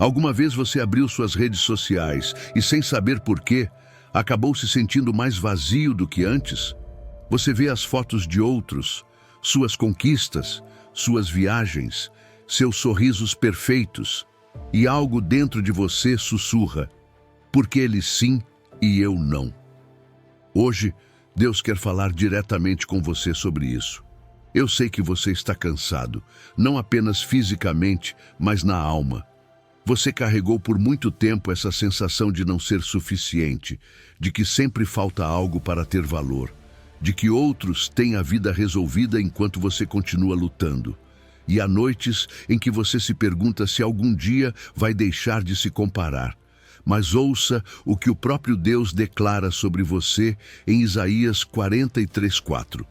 Alguma vez você abriu suas redes sociais e, sem saber por quê, acabou se sentindo mais vazio do que antes? Você vê as fotos de outros, suas conquistas, suas viagens, seus sorrisos perfeitos, e algo dentro de você sussurra: porque ele sim e eu não. Hoje, Deus quer falar diretamente com você sobre isso. Eu sei que você está cansado, não apenas fisicamente, mas na alma. Você carregou por muito tempo essa sensação de não ser suficiente, de que sempre falta algo para ter valor, de que outros têm a vida resolvida enquanto você continua lutando. E há noites em que você se pergunta se algum dia vai deixar de se comparar. Mas ouça o que o próprio Deus declara sobre você em Isaías 43:4.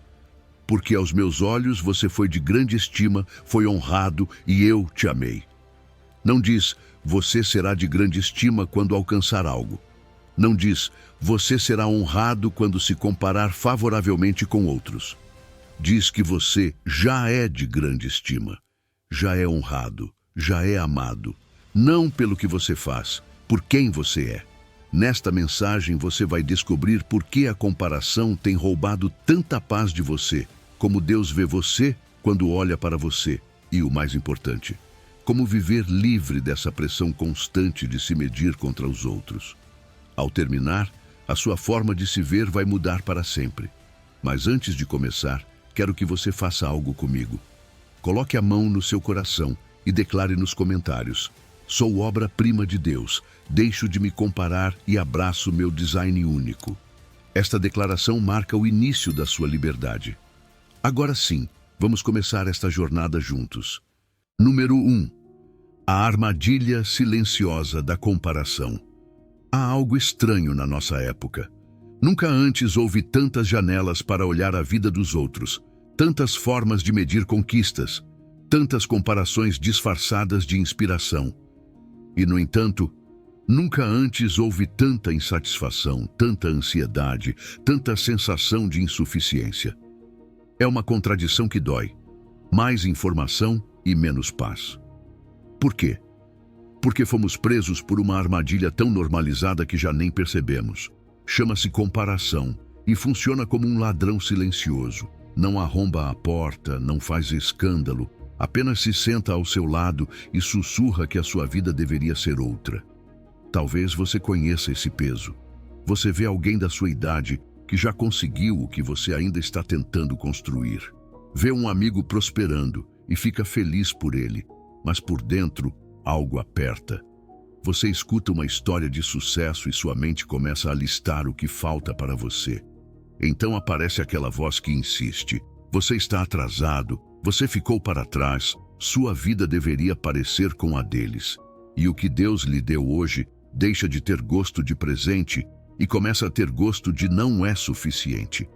Porque aos meus olhos você foi de grande estima, foi honrado e eu te amei. Não diz, você será de grande estima quando alcançar algo. Não diz, você será honrado quando se comparar favoravelmente com outros. Diz que você já é de grande estima, já é honrado, já é amado. Não pelo que você faz, por quem você é. Nesta mensagem você vai descobrir por que a comparação tem roubado tanta paz de você, como Deus vê você quando olha para você, e o mais importante, como viver livre dessa pressão constante de se medir contra os outros. Ao terminar, a sua forma de se ver vai mudar para sempre. Mas antes de começar, quero que você faça algo comigo. Coloque a mão no seu coração e declare nos comentários: sou obra-prima de Deus, deixo de me comparar e abraço meu design único. Esta declaração marca o início da sua liberdade. Agora sim, vamos começar esta jornada juntos. Número 1. A armadilha silenciosa da comparação. Há algo estranho na nossa época. Nunca antes houve tantas janelas para olhar a vida dos outros, tantas formas de medir conquistas, tantas comparações disfarçadas de inspiração. E, no entanto, nunca antes houve tanta insatisfação, tanta ansiedade, tanta sensação de insuficiência. É uma contradição que dói. Mais informação e menos paz. Por quê? Porque fomos presos por uma armadilha tão normalizada que já nem percebemos. Chama-se comparação e funciona como um ladrão silencioso. Não arromba a porta, não faz escândalo, apenas se senta ao seu lado e sussurra que a sua vida deveria ser outra. Talvez você conheça esse peso. Você vê alguém da sua idade que já conseguiu o que você ainda está tentando construir. Vê um amigo prosperando e fica feliz por ele, mas por dentro algo aperta. Você escuta uma história de sucesso e sua mente começa a listar o que falta para você. Então aparece aquela voz que insiste: você está atrasado, você ficou para trás, sua vida deveria parecer com a deles. E o que Deus lhe deu hoje deixa de ter gosto de presente e começa a ter gosto de não é suficiente.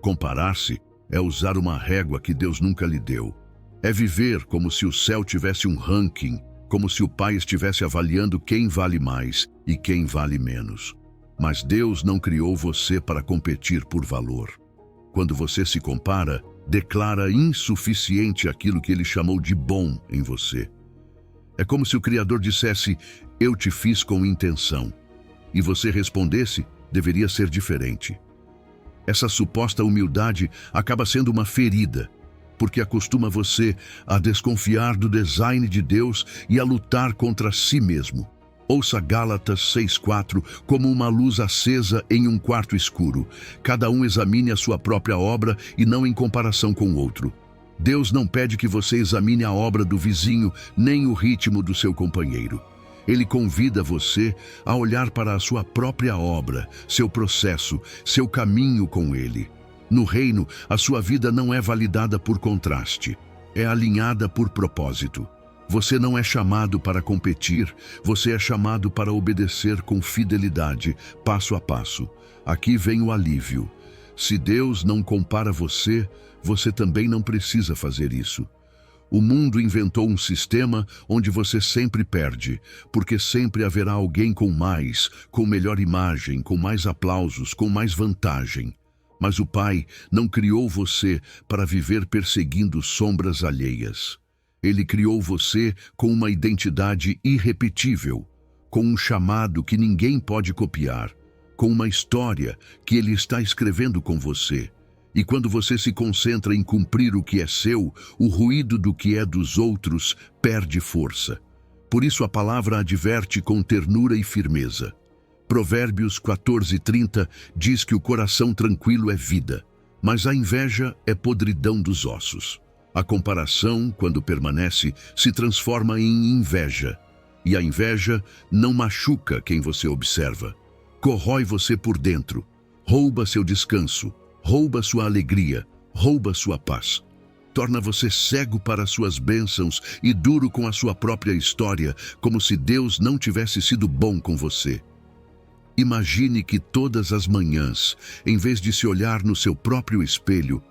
Comparar-se é usar uma régua que Deus nunca lhe deu. É viver como se o céu tivesse um ranking, como se o Pai estivesse avaliando quem vale mais e quem vale menos. Mas Deus não criou você para competir por valor. Quando você se compara, declara insuficiente aquilo que Ele chamou de bom em você. É como se o Criador dissesse: eu te fiz com intenção. E você respondesse: deveria ser diferente. Essa suposta humildade acaba sendo uma ferida, porque acostuma você a desconfiar do design de Deus e a lutar contra si mesmo. Ouça Gálatas 6:4 como uma luz acesa em um quarto escuro. Cada um examine a sua própria obra e não em comparação com o outro. Deus não pede que você examine a obra do vizinho, nem o ritmo do seu companheiro. Ele convida você a olhar para a sua própria obra, seu processo, seu caminho com Ele. No reino, a sua vida não é validada por contraste, é alinhada por propósito. Você não é chamado para competir, você é chamado para obedecer com fidelidade, passo a passo. Aqui vem o alívio. Se Deus não compara você, você também não precisa fazer isso. O mundo inventou um sistema onde você sempre perde, porque sempre haverá alguém com mais, com melhor imagem, com mais aplausos, com mais vantagem. Mas o Pai não criou você para viver perseguindo sombras alheias. Ele criou você com uma identidade irrepetível, com um chamado que ninguém pode copiar, com uma história que Ele está escrevendo com você. E quando você se concentra em cumprir o que é seu, o ruído do que é dos outros perde força. Por isso a palavra adverte com ternura e firmeza. Provérbios 14:30 diz que o coração tranquilo é vida, mas a inveja é podridão dos ossos. A comparação, quando permanece, se transforma em inveja. E a inveja não machuca quem você observa. Corrói você por dentro, rouba seu descanso, rouba sua alegria, rouba sua paz. Torna você cego para suas bênçãos e duro com a sua própria história, como se Deus não tivesse sido bom com você. Imagine que todas as manhãs, em vez de se olhar no seu próprio espelho,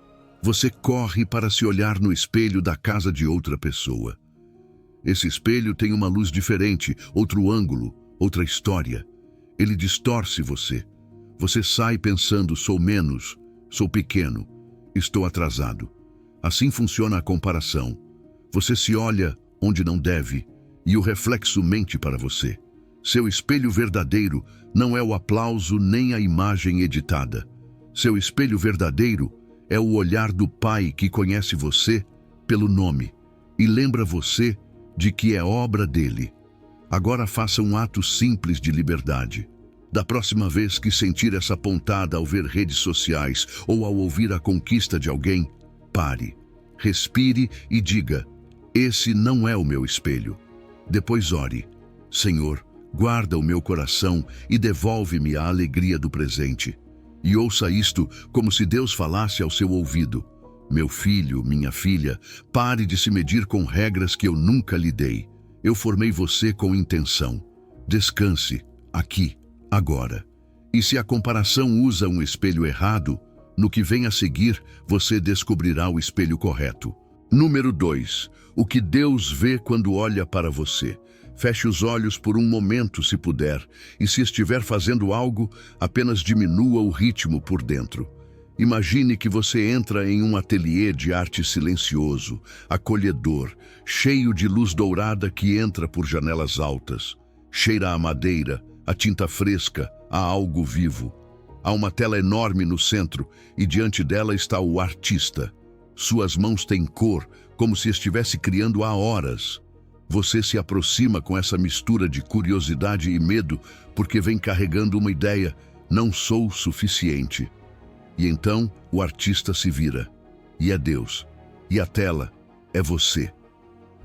você corre para se olhar no espelho da casa de outra pessoa. Esse espelho tem uma luz diferente, outro ângulo, outra história. Ele distorce você. Você sai pensando, sou menos, sou pequeno, estou atrasado. Assim funciona a comparação. Você se olha onde não deve e o reflexo mente para você. Seu espelho verdadeiro não é o aplauso nem a imagem editada. Seu espelho verdadeiro é o olhar do Pai que conhece você pelo nome e lembra você de que é obra dele. Agora faça um ato simples de liberdade. Da próxima vez que sentir essa pontada ao ver redes sociais ou ao ouvir a conquista de alguém, pare, respire e diga: esse não é o meu espelho. Depois ore: Senhor, guarda o meu coração e devolve-me a alegria do presente. E ouça isto como se Deus falasse ao seu ouvido: meu filho, minha filha, pare de se medir com regras que eu nunca lhe dei. Eu formei você com intenção. Descanse, aqui, agora. E se a comparação usa um espelho errado, no que vem a seguir, você descobrirá o espelho correto. Número 2. O que Deus vê quando olha para você. Feche os olhos por um momento, se puder, e se estiver fazendo algo, apenas diminua o ritmo por dentro. Imagine que você entra em um ateliê de arte silencioso, acolhedor, cheio de luz dourada que entra por janelas altas. Cheira a madeira, a tinta fresca, a algo vivo. Há uma tela enorme no centro e diante dela está o artista. Suas mãos têm cor, como se estivesse criando há horas. Você se aproxima com essa mistura de curiosidade e medo porque vem carregando uma ideia: não sou suficiente. E então o artista se vira. E é Deus. E a tela é você.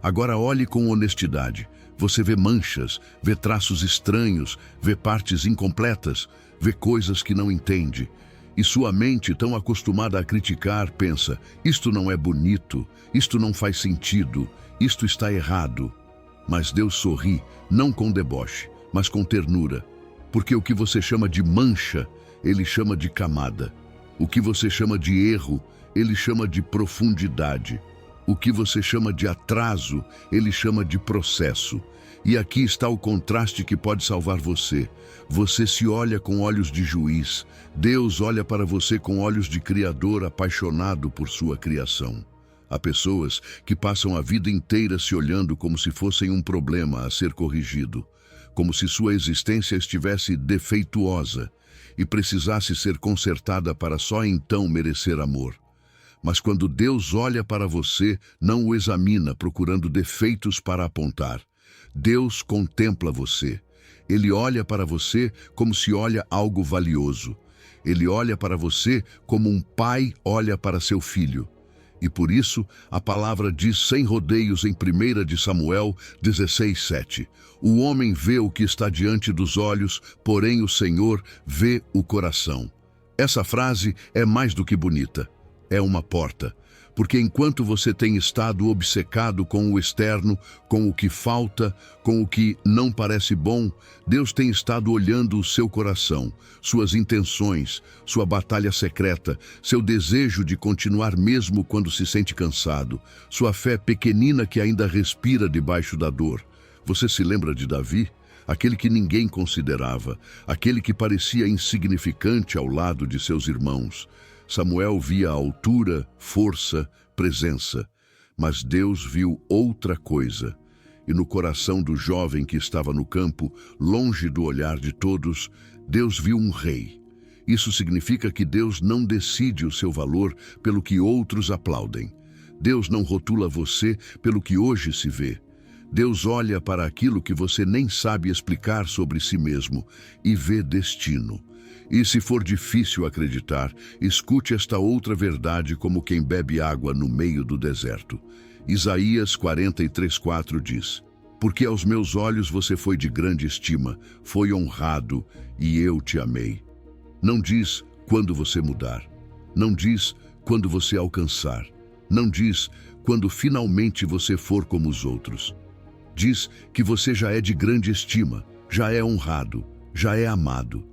Agora olhe com honestidade. Você vê manchas, vê traços estranhos, vê partes incompletas, vê coisas que não entende. E sua mente, tão acostumada a criticar, pensa: isto não é bonito, isto não faz sentido, isto está errado. Mas Deus sorri, não com deboche, mas com ternura. Porque o que você chama de mancha, Ele chama de camada. O que você chama de erro, Ele chama de profundidade. O que você chama de atraso, Ele chama de processo. E aqui está o contraste que pode salvar você. Você se olha com olhos de juiz. Deus olha para você com olhos de criador apaixonado por sua criação. Há pessoas que passam a vida inteira se olhando como se fossem um problema a ser corrigido, como se sua existência estivesse defeituosa e precisasse ser consertada para só então merecer amor. Mas quando Deus olha para você, não o examina procurando defeitos para apontar. Deus contempla você. Ele olha para você como se olha algo valioso. Ele olha para você como um pai olha para seu filho. E por isso, a palavra diz sem rodeios em 1 de Samuel 16:7. O homem vê o que está diante dos olhos, porém o Senhor vê o coração. Essa frase é mais do que bonita. É uma porta. Porque enquanto você tem estado obcecado com o externo, com o que falta, com o que não parece bom, Deus tem estado olhando o seu coração, suas intenções, sua batalha secreta, seu desejo de continuar mesmo quando se sente cansado, sua fé pequenina que ainda respira debaixo da dor. Você se lembra de Davi? Aquele que ninguém considerava, aquele que parecia insignificante ao lado de seus irmãos. Samuel via altura, força, presença. Mas Deus viu outra coisa. E no coração do jovem que estava no campo, longe do olhar de todos, Deus viu um rei. Isso significa que Deus não decide o seu valor pelo que outros aplaudem. Deus não rotula você pelo que hoje se vê. Deus olha para aquilo que você nem sabe explicar sobre si mesmo e vê destino. E se for difícil acreditar, escute esta outra verdade como quem bebe água no meio do deserto. Isaías 43:4 diz: Porque aos meus olhos você foi de grande estima, foi honrado e eu te amei. Não diz quando você mudar. Não diz quando você alcançar. Não diz quando finalmente você for como os outros. Diz que você já é de grande estima, já é honrado, já é amado.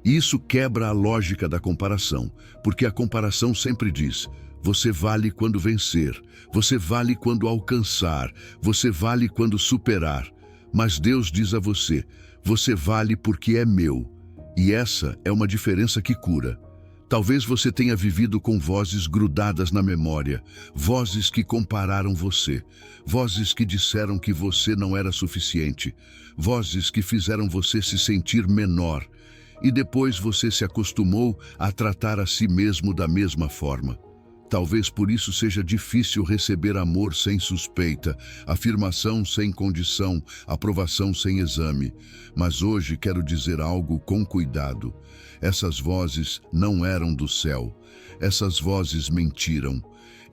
E isso quebra a lógica da comparação, porque a comparação sempre diz: você vale quando vencer, você vale quando alcançar, você vale quando superar. Mas Deus diz a você: você vale porque é meu. E essa é uma diferença que cura. Talvez você tenha vivido com vozes grudadas na memória, vozes que compararam você, vozes que disseram que você não era suficiente, vozes que fizeram você se sentir menor. E depois você se acostumou a tratar a si mesmo da mesma forma. Talvez por isso seja difícil receber amor sem suspeita, afirmação sem condição, aprovação sem exame. Mas hoje quero dizer algo com cuidado. Essas vozes não eram do céu. Essas vozes mentiram.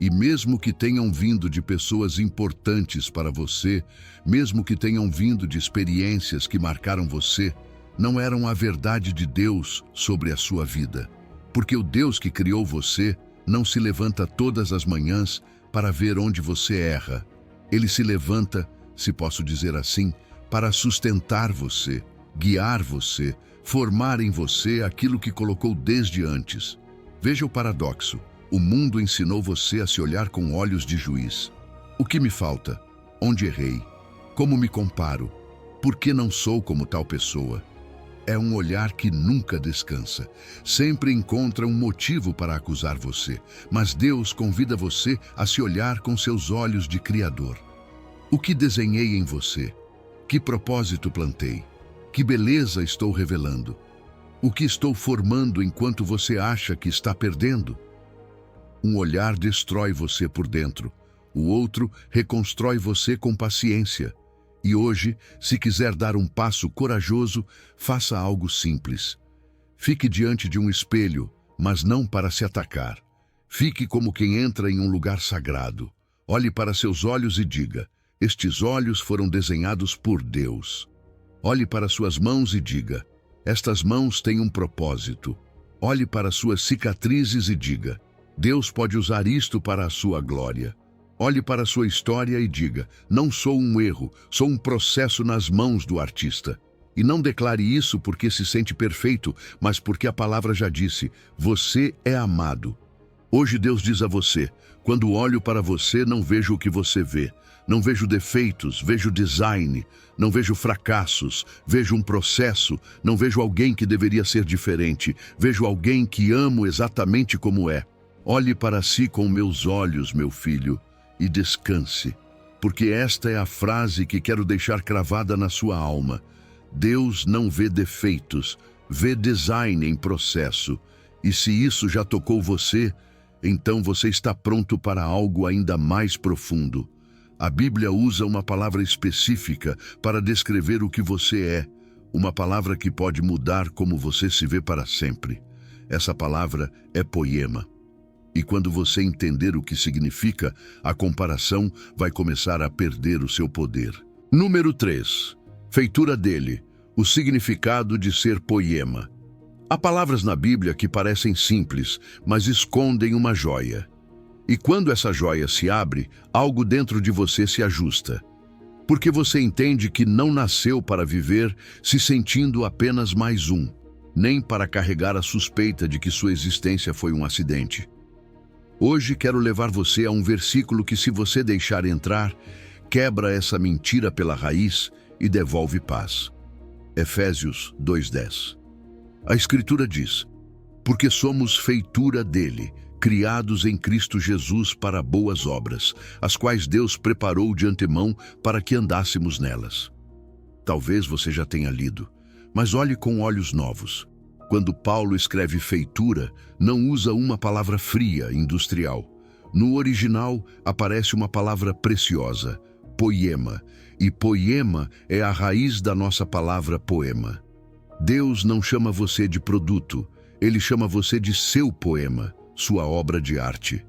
E mesmo que tenham vindo de pessoas importantes para você, mesmo que tenham vindo de experiências que marcaram você, não eram a verdade de Deus sobre a sua vida. Porque o Deus que criou você não se levanta todas as manhãs para ver onde você erra. Ele se levanta, se posso dizer assim, para sustentar você, guiar você, formar em você aquilo que colocou desde antes. Veja o paradoxo. O mundo ensinou você a se olhar com olhos de juiz. O que me falta? Onde errei? Como me comparo? Por que não sou como tal pessoa? É um olhar que nunca descansa. Sempre encontra um motivo para acusar você. Mas Deus convida você a se olhar com seus olhos de Criador. O que desenhei em você? Que propósito plantei? Que beleza estou revelando? O que estou formando enquanto você acha que está perdendo? Um olhar destrói você por dentro. O outro reconstrói você com paciência. E hoje, se quiser dar um passo corajoso, faça algo simples. Fique diante de um espelho, mas não para se atacar. Fique como quem entra em um lugar sagrado. Olhe para seus olhos e diga: estes olhos foram desenhados por Deus. Olhe para suas mãos e diga: estas mãos têm um propósito. Olhe para suas cicatrizes e diga: Deus pode usar isto para a sua glória. Olhe para sua história e diga: não sou um erro, sou um processo nas mãos do artista. E não declare isso porque se sente perfeito, mas porque a palavra já disse: você é amado. Hoje Deus diz a você: quando olho para você, não vejo o que você vê. Não vejo defeitos, vejo design. Não vejo fracassos, vejo um processo. Não vejo alguém que deveria ser diferente. Vejo alguém que amo exatamente como é. Olhe para si com meus olhos, meu filho, e descanse, porque esta é a frase que quero deixar cravada na sua alma. Deus não vê defeitos, vê design em processo. E se isso já tocou você, então você está pronto para algo ainda mais profundo. A Bíblia usa uma palavra específica para descrever o que você é, uma palavra que pode mudar como você se vê para sempre. Essa palavra é poema. E quando você entender o que significa, a comparação vai começar a perder o seu poder. Número 3. Feitura dele. O significado de ser poema. Há palavras na Bíblia que parecem simples, mas escondem uma joia. E quando essa joia se abre, algo dentro de você se ajusta. Porque você entende que não nasceu para viver se sentindo apenas mais um, nem para carregar a suspeita de que sua existência foi um acidente. Hoje quero levar você a um versículo que, se você deixar entrar, quebra essa mentira pela raiz e devolve paz. Efésios 2:10. A Escritura diz: porque somos feitura dele, criados em Cristo Jesus para boas obras, as quais Deus preparou de antemão para que andássemos nelas. Talvez você já tenha lido, mas olhe com olhos novos. Quando Paulo escreve feitura, não usa uma palavra fria, industrial. No original aparece uma palavra preciosa, poiema, e poiema é a raiz da nossa palavra poema. Deus não chama você de produto, Ele chama você de seu poema, sua obra de arte.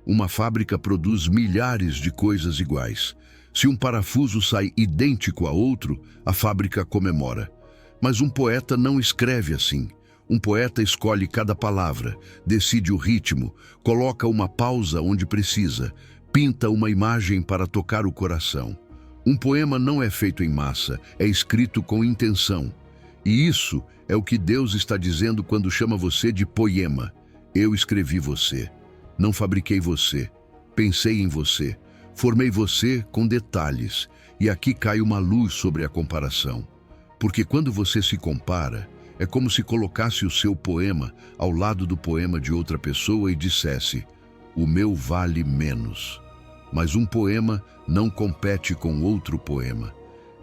Uma fábrica produz milhares de coisas iguais. Se um parafuso sai idêntico a outro, a fábrica comemora. Mas um poeta não escreve assim. Um poeta escolhe cada palavra, decide o ritmo, coloca uma pausa onde precisa, pinta uma imagem para tocar o coração. Um poema não é feito em massa, é escrito com intenção. E isso é o que Deus está dizendo quando chama você de poema. Eu escrevi você, não fabriquei você, pensei em você, formei você com detalhes. E aqui cai uma luz sobre a comparação. Porque quando você se compara, é como se colocasse o seu poema ao lado do poema de outra pessoa e dissesse: o meu vale menos. Mas um poema não compete com outro poema.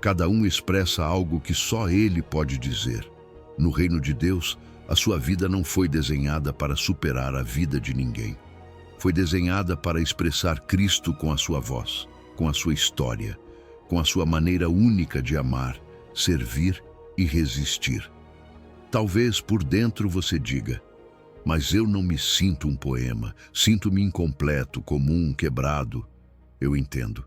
Cada um expressa algo que só ele pode dizer. No reino de Deus, a sua vida não foi desenhada para superar a vida de ninguém. Foi desenhada para expressar Cristo com a sua voz, com a sua história, com a sua maneira única de amar, servir e resistir. Talvez por dentro você diga: mas eu não me sinto um poema, sinto-me incompleto, comum, quebrado. Eu entendo.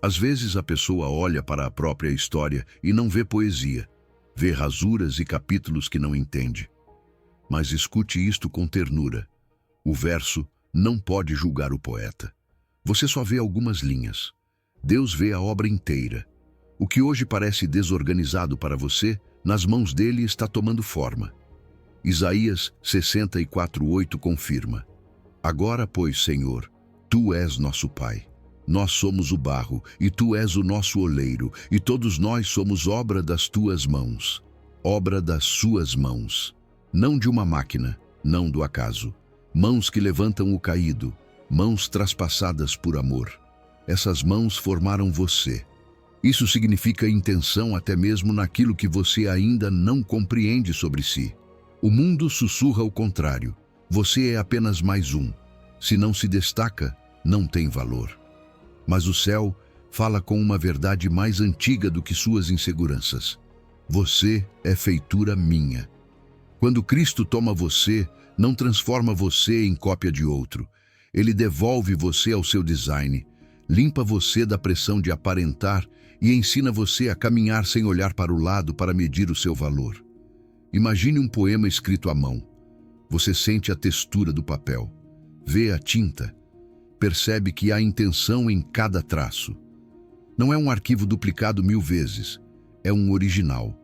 Às vezes a pessoa olha para a própria história e não vê poesia, vê rasuras e capítulos que não entende. Mas escute isto com ternura. O verso não pode julgar o poeta. Você só vê algumas linhas. Deus vê a obra inteira. O que hoje parece desorganizado para você, nas mãos dele está tomando forma. Isaías 64:8 confirma: agora, pois, Senhor, tu és nosso Pai. Nós somos o barro, e tu és o nosso oleiro, e todos nós somos obra das tuas mãos. Obra das suas mãos. Não de uma máquina, não do acaso. Mãos que levantam o caído, mãos traspassadas por amor. Essas mãos formaram você. Isso significa intenção até mesmo naquilo que você ainda não compreende sobre si. O mundo sussurra o contrário. Você é apenas mais um. Se não se destaca, não tem valor. Mas o céu fala com uma verdade mais antiga do que suas inseguranças. Você é feitura minha. Quando Cristo toma você, não transforma você em cópia de outro. Ele devolve você ao seu design, limpa você da pressão de aparentar e ensina você a caminhar sem olhar para o lado para medir o seu valor. Imagine um poema escrito à mão. Você sente a textura do papel, vê a tinta, percebe que há intenção em cada traço. Não é um arquivo duplicado 1000 vezes, é um original.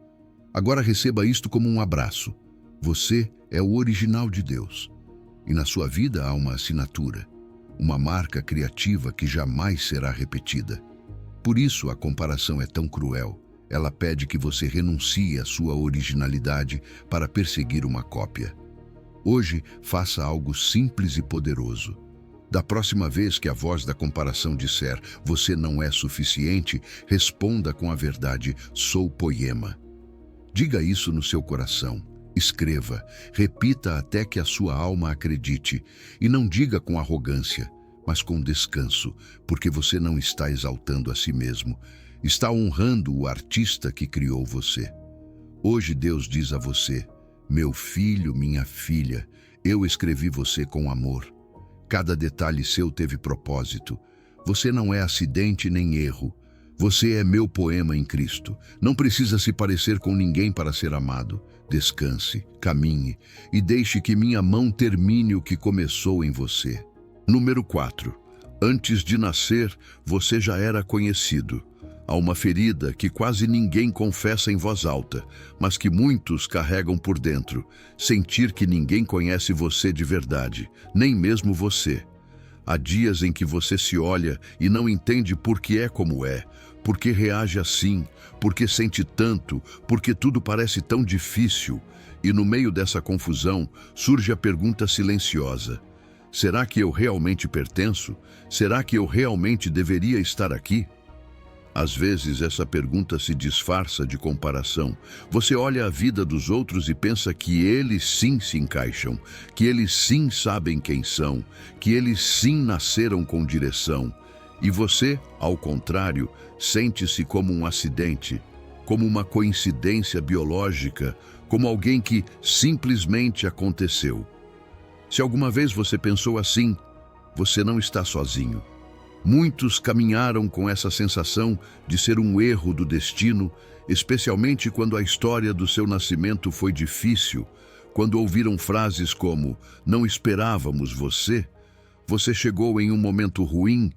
Agora receba isto como um abraço. Você é o original de Deus. E na sua vida há uma assinatura, uma marca criativa que jamais será repetida. Por isso a comparação é tão cruel. Ela pede que você renuncie à sua originalidade para perseguir uma cópia. Hoje, faça algo simples e poderoso. Da próxima vez que a voz da comparação disser você não é suficiente, responda com a verdade: sou poema. Diga isso no seu coração. Escreva, repita até que a sua alma acredite. E não diga com arrogância, mas com descanso, porque você não está exaltando a si mesmo. Está honrando o artista que criou você. Hoje Deus diz a você: meu filho, minha filha, eu escrevi você com amor. Cada detalhe seu teve propósito. Você não é acidente nem erro. Você é meu poema em Cristo. Não precisa se parecer com ninguém para ser amado. Descanse, caminhe e deixe que minha mão termine o que começou em você. Número 4. Antes de nascer, você já era conhecido. Há uma ferida que quase ninguém confessa em voz alta, mas que muitos carregam por dentro. Sentir que ninguém conhece você de verdade, nem mesmo você. Há dias em que você se olha e não entende por que é como é, por que reage assim, por que sente tanto, por que tudo parece tão difícil. E no meio dessa confusão surge a pergunta silenciosa: Será que eu realmente pertenço? Será que eu realmente deveria estar aqui? Às vezes essa pergunta se disfarça de comparação. Você olha a vida dos outros e pensa que eles sim se encaixam, que eles sim sabem quem são, que eles sim nasceram com direção. E você, ao contrário, sente-se como um acidente, como uma coincidência biológica, como alguém que simplesmente aconteceu. Se alguma vez você pensou assim, você não está sozinho. Muitos caminharam com essa sensação de ser um erro do destino, especialmente quando a história do seu nascimento foi difícil, quando ouviram frases como "não esperávamos você", "você chegou em um momento ruim",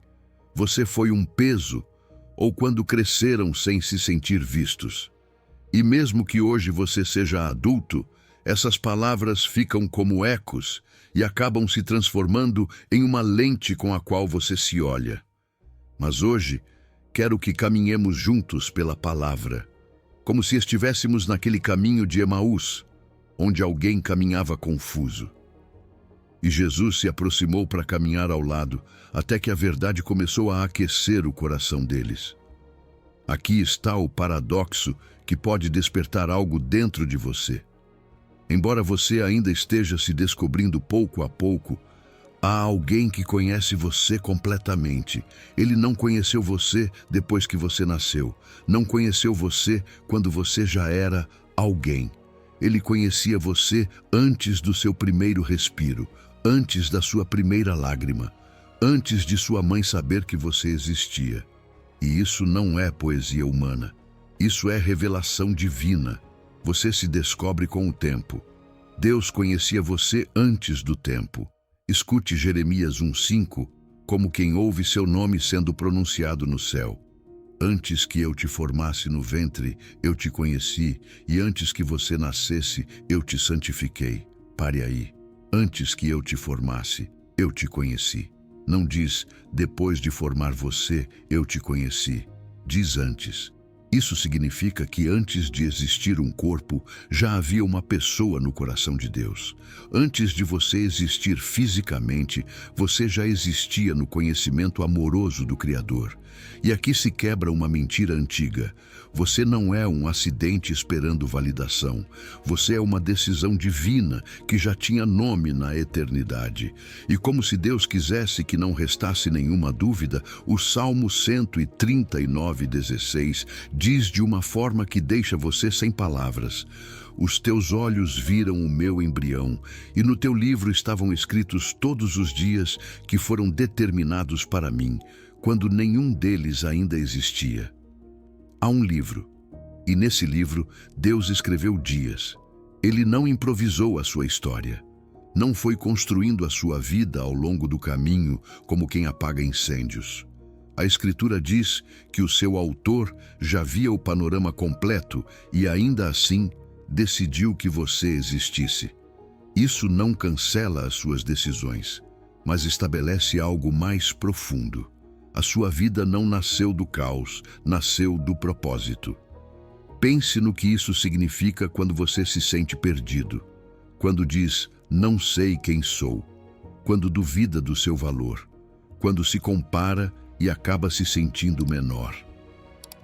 "você foi um peso", ou quando cresceram sem se sentir vistos. E mesmo que hoje você seja adulto, essas palavras ficam como ecos e acabam se transformando em uma lente com a qual você se olha. Mas hoje, quero que caminhemos juntos pela palavra, como se estivéssemos naquele caminho de Emaús, onde alguém caminhava confuso. E Jesus se aproximou para caminhar ao lado, até que a verdade começou a aquecer o coração deles. Aqui está o paradoxo que pode despertar algo dentro de você. Embora você ainda esteja se descobrindo pouco a pouco, há alguém que conhece você completamente. Ele não conheceu você depois que você nasceu. Não conheceu você quando você já era alguém. Ele conhecia você antes do seu primeiro respiro, antes da sua primeira lágrima, antes de sua mãe saber que você existia. E isso não é poesia humana. Isso é revelação divina. Você se descobre com o tempo. Deus conhecia você antes do tempo. Escute Jeremias 1:5, como quem ouve seu nome sendo pronunciado no céu. Antes que eu te formasse no ventre, eu te conheci, e antes que você nascesse, eu te santifiquei. Pare aí. Antes que eu te formasse, eu te conheci. Não diz, depois de formar você, eu te conheci. Diz antes. Isso significa que antes de existir um corpo, já havia uma pessoa no coração de Deus. Antes de você existir fisicamente, você já existia no conhecimento amoroso do Criador. E aqui se quebra uma mentira antiga. Você não é um acidente esperando validação. Você é uma decisão divina que já tinha nome na eternidade. E como se Deus quisesse que não restasse nenhuma dúvida, o Salmo 139:16 diz de uma forma que deixa você sem palavras: os teus olhos viram o meu embrião, e no teu livro estavam escritos todos os dias que foram determinados para mim, quando nenhum deles ainda existia. Há um livro, e nesse livro Deus escreveu dias. Ele não improvisou a sua história. Não foi construindo a sua vida ao longo do caminho como quem apaga incêndios. A Escritura diz que o seu autor já via o panorama completo e ainda assim decidiu que você existisse. Isso não cancela as suas decisões, mas estabelece algo mais profundo. A sua vida não nasceu do caos, nasceu do propósito. Pense no que isso significa quando você se sente perdido, quando diz, não sei quem sou, quando duvida do seu valor, quando se compara e acaba se sentindo menor.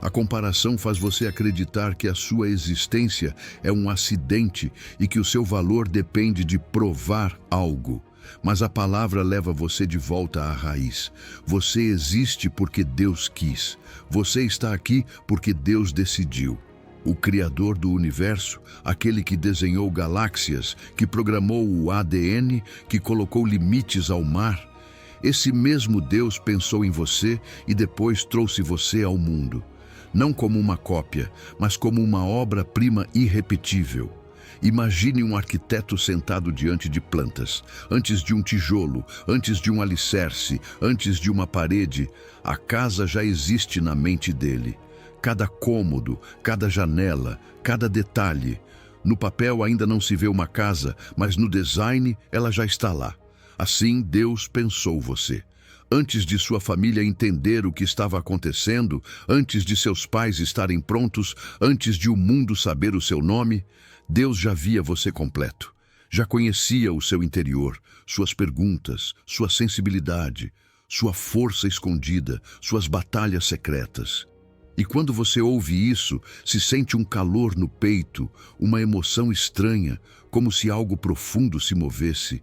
A comparação faz você acreditar que a sua existência é um acidente e que o seu valor depende de provar algo. Mas a palavra leva você de volta à raiz. Você existe porque Deus quis. Você está aqui porque Deus decidiu. O Criador do universo, aquele que desenhou galáxias, que programou o ADN, que colocou limites ao mar, esse mesmo Deus pensou em você e depois trouxe você ao mundo. Não como uma cópia, mas como uma obra-prima irrepetível. Imagine um arquiteto sentado diante de plantas, antes de um tijolo, antes de um alicerce, antes de uma parede. A casa já existe na mente dele. Cada cômodo, cada janela, cada detalhe. No papel ainda não se vê uma casa, mas no design ela já está lá. Assim Deus pensou você. Antes de sua família entender o que estava acontecendo, antes de seus pais estarem prontos, antes de o mundo saber o seu nome, Deus já via você completo. Já conhecia o seu interior, suas perguntas, sua sensibilidade, sua força escondida, suas batalhas secretas. E quando você ouve isso, se sente um calor no peito, uma emoção estranha, como se algo profundo se movesse.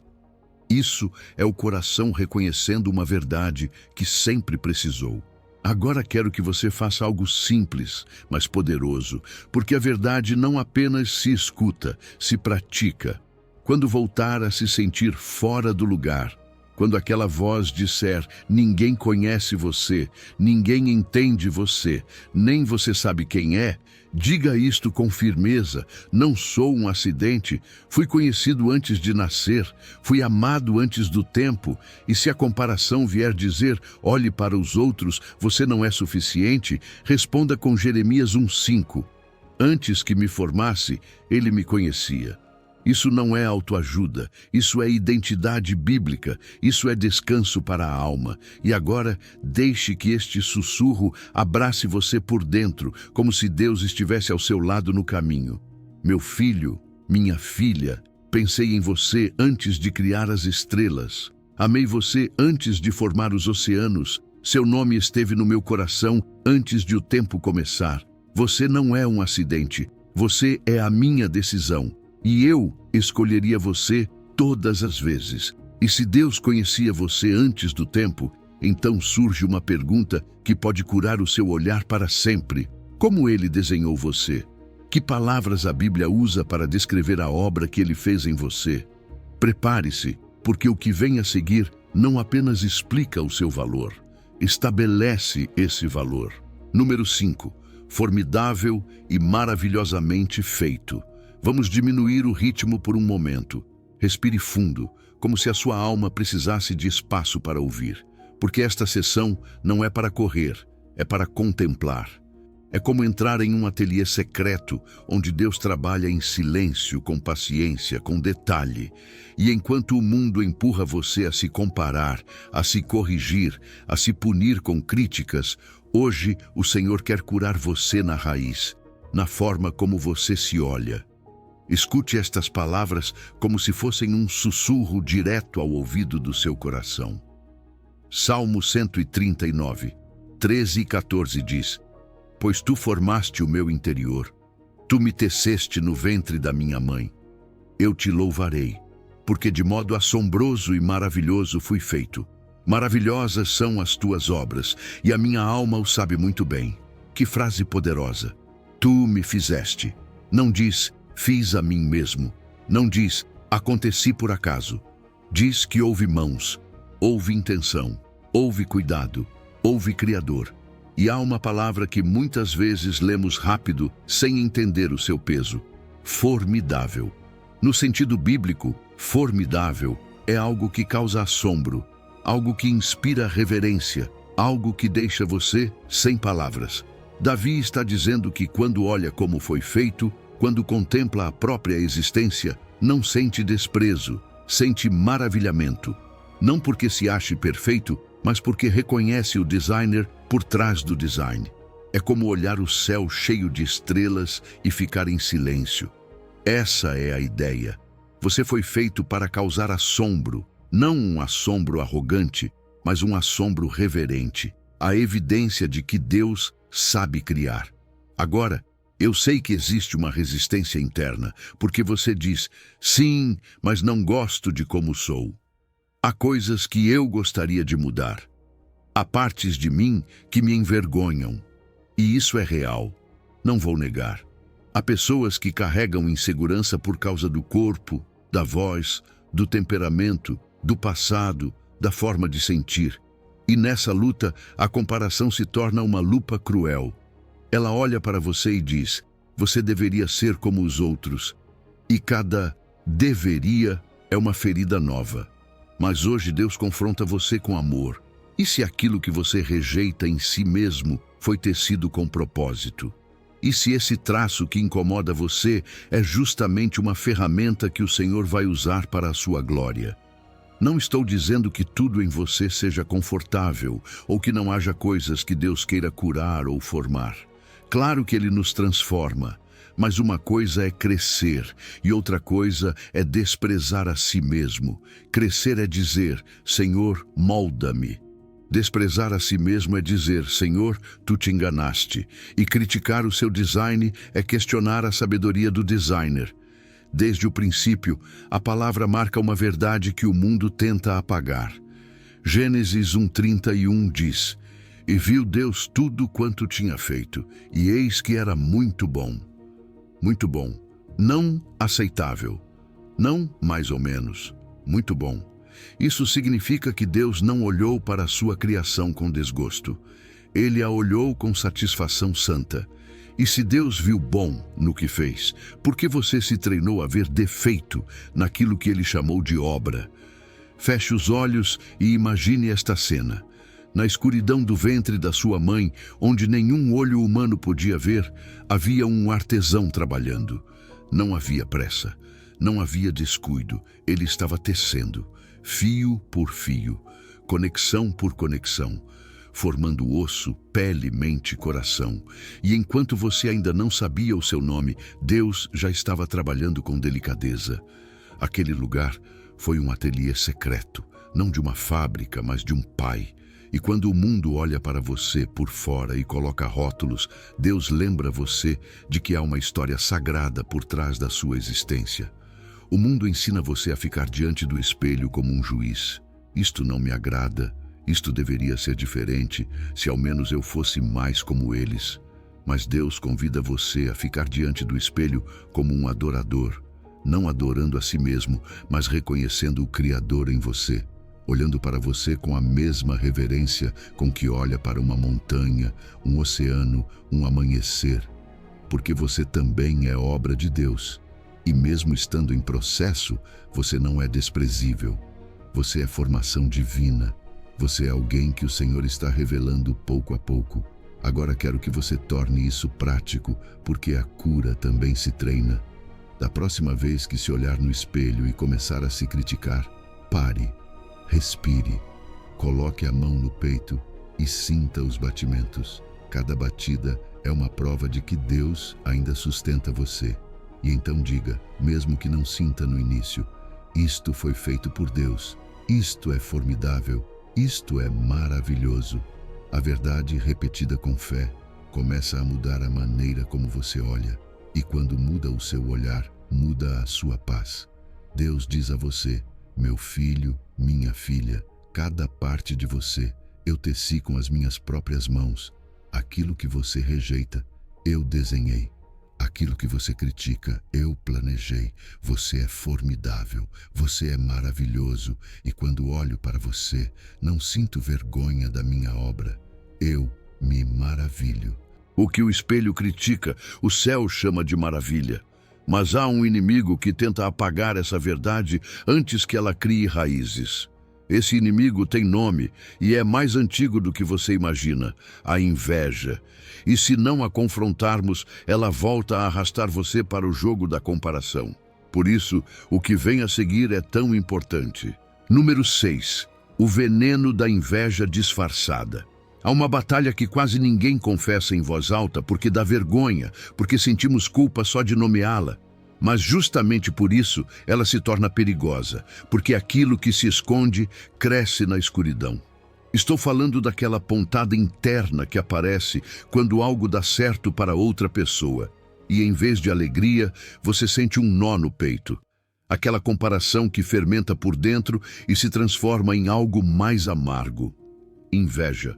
Isso é o coração reconhecendo uma verdade que sempre precisou. Agora quero que você faça algo simples, mas poderoso, porque a verdade não apenas se escuta, se pratica. Quando voltar a se sentir fora do lugar, quando aquela voz disser, ninguém conhece você, ninguém entende você, nem você sabe quem é, diga isto com firmeza, não sou um acidente, fui conhecido antes de nascer, fui amado antes do tempo, e se a comparação vier dizer, olhe para os outros, você não é suficiente, responda com Jeremias 1:5. Antes que me formasse, ele me conhecia. Isso não é autoajuda, isso é identidade bíblica, isso é descanso para a alma. E agora, deixe que este sussurro abrace você por dentro, como se Deus estivesse ao seu lado no caminho. Meu filho, minha filha, pensei em você antes de criar as estrelas. Amei você antes de formar os oceanos. Seu nome esteve no meu coração antes de o tempo começar. Você não é um acidente, você é a minha decisão. E eu escolheria você todas as vezes. E se Deus conhecia você antes do tempo, então surge uma pergunta que pode curar o seu olhar para sempre. Como Ele desenhou você? Que palavras a Bíblia usa para descrever a obra que Ele fez em você? Prepare-se, porque o que vem a seguir não apenas explica o seu valor, estabelece esse valor. Número 5. Formidável e maravilhosamente feito. Vamos diminuir o ritmo por um momento. Respire fundo, como se a sua alma precisasse de espaço para ouvir. Porque esta sessão não é para correr, é para contemplar. É como entrar em um ateliê secreto, onde Deus trabalha em silêncio, com paciência, com detalhe. E enquanto o mundo empurra você a se comparar, a se corrigir, a se punir com críticas, hoje o Senhor quer curar você na raiz, na forma como você se olha. Escute estas palavras como se fossem um sussurro direto ao ouvido do seu coração. Salmo 139, 13 e 14 diz: Pois tu formaste o meu interior, tu me teceste no ventre da minha mãe. Eu te louvarei, porque de modo assombroso e maravilhoso fui feito. Maravilhosas são as tuas obras, e a minha alma o sabe muito bem. Que frase poderosa! Tu me fizeste. Não diz, fiz a mim mesmo. Não diz, aconteci por acaso. Diz que houve mãos, houve intenção, houve cuidado, houve Criador. E há uma palavra que muitas vezes lemos rápido, sem entender o seu peso. Formidável. No sentido bíblico, formidável é algo que causa assombro, algo que inspira reverência, algo que deixa você sem palavras. Davi está dizendo que quando olha como foi feito, quando contempla a própria existência, não sente desprezo, sente maravilhamento. Não porque se ache perfeito, mas porque reconhece o designer por trás do design. É como olhar o céu cheio de estrelas e ficar em silêncio. Essa é a ideia. Você foi feito para causar assombro, não um assombro arrogante, mas um assombro reverente, a evidência de que Deus sabe criar. Agora, eu sei que existe uma resistência interna, porque você diz, sim, mas não gosto de como sou. Há coisas que eu gostaria de mudar. Há partes de mim que me envergonham. E isso é real. Não vou negar. Há pessoas que carregam insegurança por causa do corpo, da voz, do temperamento, do passado, da forma de sentir. E nessa luta, a comparação se torna uma lupa cruel. Ela olha para você e diz, você deveria ser como os outros. E cada deveria é uma ferida nova. Mas hoje Deus confronta você com amor. E se aquilo que você rejeita em si mesmo foi tecido com propósito? E se esse traço que incomoda você é justamente uma ferramenta que o Senhor vai usar para a sua glória? Não estou dizendo que tudo em você seja confortável ou que não haja coisas que Deus queira curar ou formar. Claro que Ele nos transforma, Mas uma coisa é crescer e outra coisa é desprezar a si mesmo. Crescer é dizer, Senhor, molda-me. Desprezar a si mesmo é dizer, Senhor, tu te enganaste. E criticar o seu design é questionar a sabedoria do designer. Desde o princípio, a palavra marca uma verdade que o mundo tenta apagar. Gênesis 1:31 diz, e viu Deus tudo quanto tinha feito, e eis que era muito bom. Muito bom. Não aceitável. Não mais ou menos. Muito bom. Isso significa que Deus não olhou para a sua criação com desgosto. Ele a olhou com satisfação santa. E se Deus viu bom no que fez, por que você se treinou a ver defeito naquilo que ele chamou de obra? Feche os olhos e imagine esta cena. Na escuridão do ventre da sua mãe, onde nenhum olho humano podia ver, havia um artesão trabalhando. Não havia pressa, não havia descuido, ele estava tecendo, fio por fio, conexão por conexão, formando osso, pele, mente, coração. E enquanto você ainda não sabia o seu nome, Deus já estava trabalhando com delicadeza. Aquele lugar foi um ateliê secreto, não de uma fábrica, mas de um pai. E quando o mundo olha para você por fora e coloca rótulos, Deus lembra você de que há uma história sagrada por trás da sua existência. O mundo ensina você a ficar diante do espelho como um juiz. Isto não me agrada, isto deveria ser diferente, se ao menos eu fosse mais como eles. Mas Deus convida você a ficar diante do espelho como um adorador, não adorando a si mesmo, mas reconhecendo o Criador em você. Olhando para você com a mesma reverência com que olha para uma montanha, um oceano, um amanhecer. Porque você também é obra de Deus. E mesmo estando em processo, você não é desprezível. Você é formação divina. Você é alguém que o Senhor está revelando pouco a pouco. Agora quero que você torne isso prático, porque a cura também se treina. Da próxima vez que se olhar no espelho e começar a se criticar, pare. Respire, coloque a mão no peito e sinta os batimentos. Cada batida é uma prova de que Deus ainda sustenta você. E então diga, mesmo que não sinta no início, isto foi feito por Deus, isto é formidável, isto é maravilhoso. A verdade repetida com fé começa a mudar a maneira como você olha. E quando muda o seu olhar, muda a sua paz. Deus diz a você, meu filho, minha filha, cada parte de você eu teci com as minhas próprias mãos. Aquilo que você rejeita, eu desenhei. Aquilo que você critica, eu planejei. Você é formidável, você é maravilhoso. E quando olho para você, não sinto vergonha da minha obra. Eu me maravilho. O que o espelho critica, o céu chama de maravilha. Mas há um inimigo que tenta apagar essa verdade antes que ela crie raízes. Esse inimigo tem nome e é mais antigo do que você imagina, a inveja. E se não a confrontarmos, ela volta a arrastar você para o jogo da comparação. Por isso, o que vem a seguir é tão importante. Número 6. O veneno da inveja disfarçada. Há uma batalha que quase ninguém confessa em voz alta porque dá vergonha, porque sentimos culpa só de nomeá-la. Mas justamente por isso ela se torna perigosa, porque aquilo que se esconde cresce na escuridão. Estou falando daquela pontada interna que aparece quando algo dá certo para outra pessoa. E em vez de alegria, você sente um nó no peito. Aquela comparação que fermenta por dentro e se transforma em algo mais amargo. Inveja.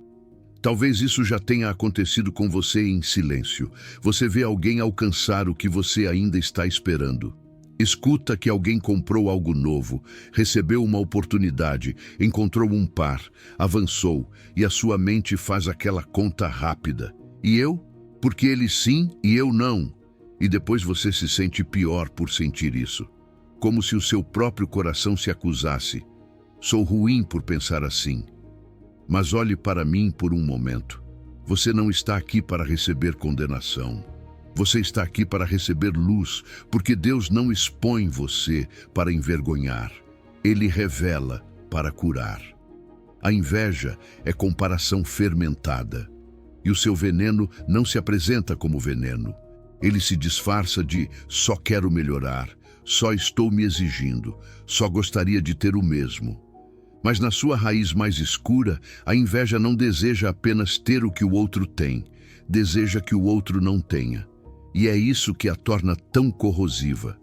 Talvez isso já tenha acontecido com você em silêncio. Você vê alguém alcançar o que você ainda está esperando. Escuta que alguém comprou algo novo, recebeu uma oportunidade, encontrou um par, avançou e a sua mente faz aquela conta rápida. E eu? Porque ele sim e eu não. E depois você se sente pior por sentir isso. Como se o seu próprio coração se acusasse. Sou ruim por pensar assim. Mas olhe para mim por um momento. Você não está aqui para receber condenação. Você está aqui para receber luz, porque Deus não expõe você para envergonhar. Ele revela para curar. A inveja é comparação fermentada. E o seu veneno não se apresenta como veneno. Ele se disfarça de só quero melhorar, só estou me exigindo, só gostaria de ter o mesmo. Mas na sua raiz mais escura, a inveja não deseja apenas ter o que o outro tem, deseja que o outro não tenha. E é isso que a torna tão corrosiva.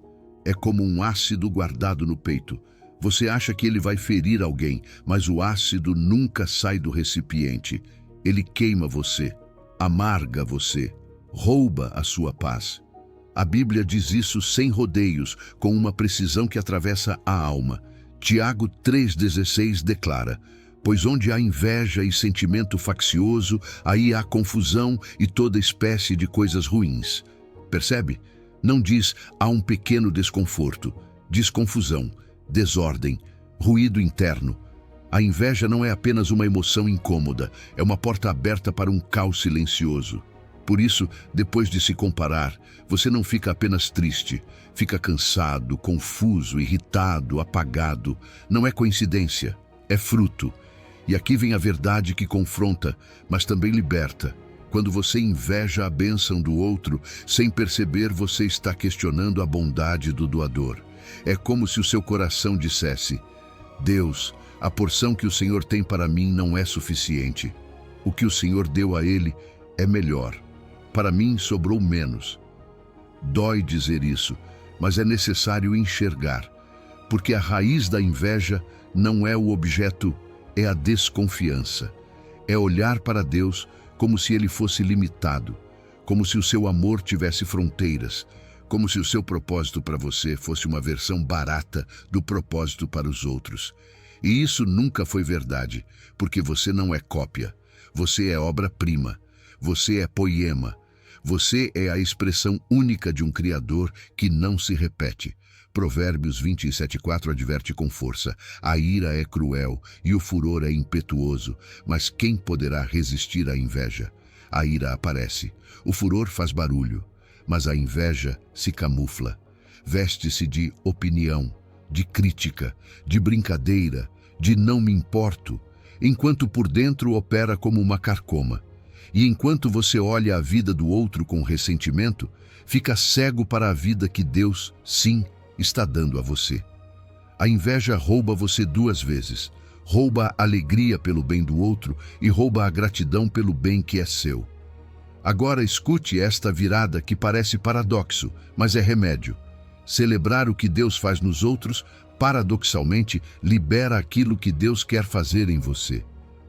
É como um ácido guardado no peito. Você acha que ele vai ferir alguém, mas o ácido nunca sai do recipiente. Ele queima você, amarga você, rouba a sua paz. A Bíblia diz isso sem rodeios, com uma precisão que atravessa a alma. Tiago 3,16 declara: pois onde há inveja e sentimento faccioso, aí há confusão e toda espécie de coisas ruins. Percebe? Não diz há um pequeno desconforto, diz confusão, desordem, ruído interno. A inveja não é apenas uma emoção incômoda, é uma porta aberta para um caos silencioso. Por isso, depois de se comparar, você não fica apenas triste, fica cansado, confuso, irritado, apagado. Não é coincidência, é fruto. E aqui vem a verdade que confronta, mas também liberta. Quando você inveja a bênção do outro, sem perceber, você está questionando a bondade do doador. É como se o seu coração dissesse: Deus, a porção que o Senhor tem para mim não é suficiente. O que o Senhor deu a ele é melhor. Para mim sobrou menos. Dói dizer isso, mas é necessário enxergar, porque a raiz da inveja não é o objeto, é a desconfiança. É olhar para Deus como se ele fosse limitado, como se o seu amor tivesse fronteiras, como se o seu propósito para você fosse uma versão barata do propósito para os outros. E isso nunca foi verdade, porque você não é cópia, você é obra-prima, você é poema, você é a expressão única de um Criador que não se repete. Provérbios 27,4 adverte com força: a ira é cruel e o furor é impetuoso, mas quem poderá resistir à inveja? A ira aparece, o furor faz barulho, mas a inveja se camufla. Veste-se de opinião, de crítica, de brincadeira, de não me importo, enquanto por dentro opera como uma carcoma. E enquanto você olha a vida do outro com ressentimento, fica cego para a vida que Deus, sim, está dando a você. A inveja rouba você duas vezes. Rouba a alegria pelo bem do outro e rouba a gratidão pelo bem que é seu. Agora escute esta virada que parece paradoxo, mas é remédio. Celebrar o que Deus faz nos outros, paradoxalmente, libera aquilo que Deus quer fazer em você.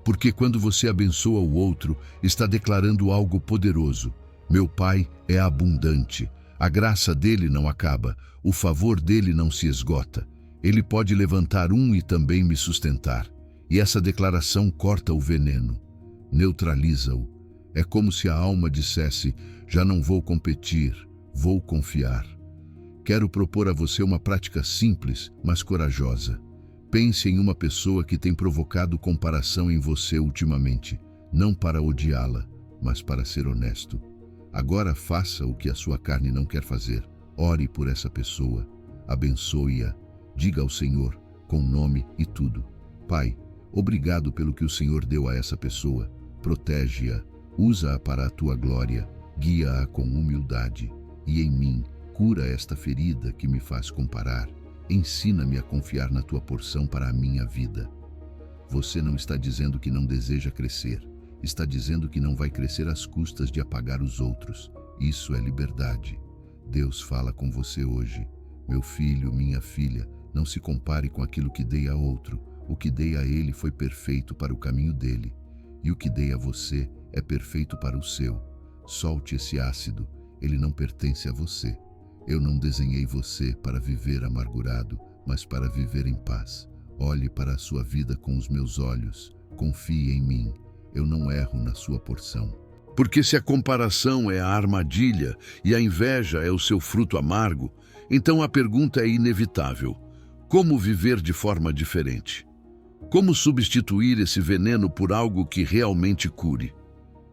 Porque quando você abençoa o outro, está declarando algo poderoso. Meu Pai é abundante. A graça dele não acaba, o favor dele não se esgota. Ele pode levantar um e também me sustentar. E essa declaração corta o veneno, neutraliza-o. É como se a alma dissesse: já não vou competir, vou confiar. Quero propor a você uma prática simples, mas corajosa. Pense em uma pessoa que tem provocado comparação em você ultimamente, não para odiá-la, mas para ser honesto. Agora faça o que a sua carne não quer fazer. Ore por essa pessoa, abençoe-a, diga ao Senhor, com nome e tudo: Pai, obrigado pelo que o Senhor deu a essa pessoa. Protege-a, usa-a para a tua glória, guia-a com humildade. E em mim, cura esta ferida que me faz comparar. Ensina-me a confiar na tua porção para a minha vida. Você não está dizendo que não deseja crescer. Está dizendo que não vai crescer às custas de apagar os outros. Isso é liberdade. Deus fala com você hoje. Meu filho, minha filha, não se compare com aquilo que dei a outro. O que dei a ele foi perfeito para o caminho dele. E o que dei a você é perfeito para o seu. Solte esse ácido. Ele não pertence a você. Eu não desenhei você para viver amargurado, mas para viver em paz. Olhe para a sua vida com os meus olhos. Confie em mim. Eu não erro na sua porção. Porque se a comparação é a armadilha e a inveja é o seu fruto amargo, então a pergunta é inevitável: como viver de forma diferente? Como substituir esse veneno por algo que realmente cure?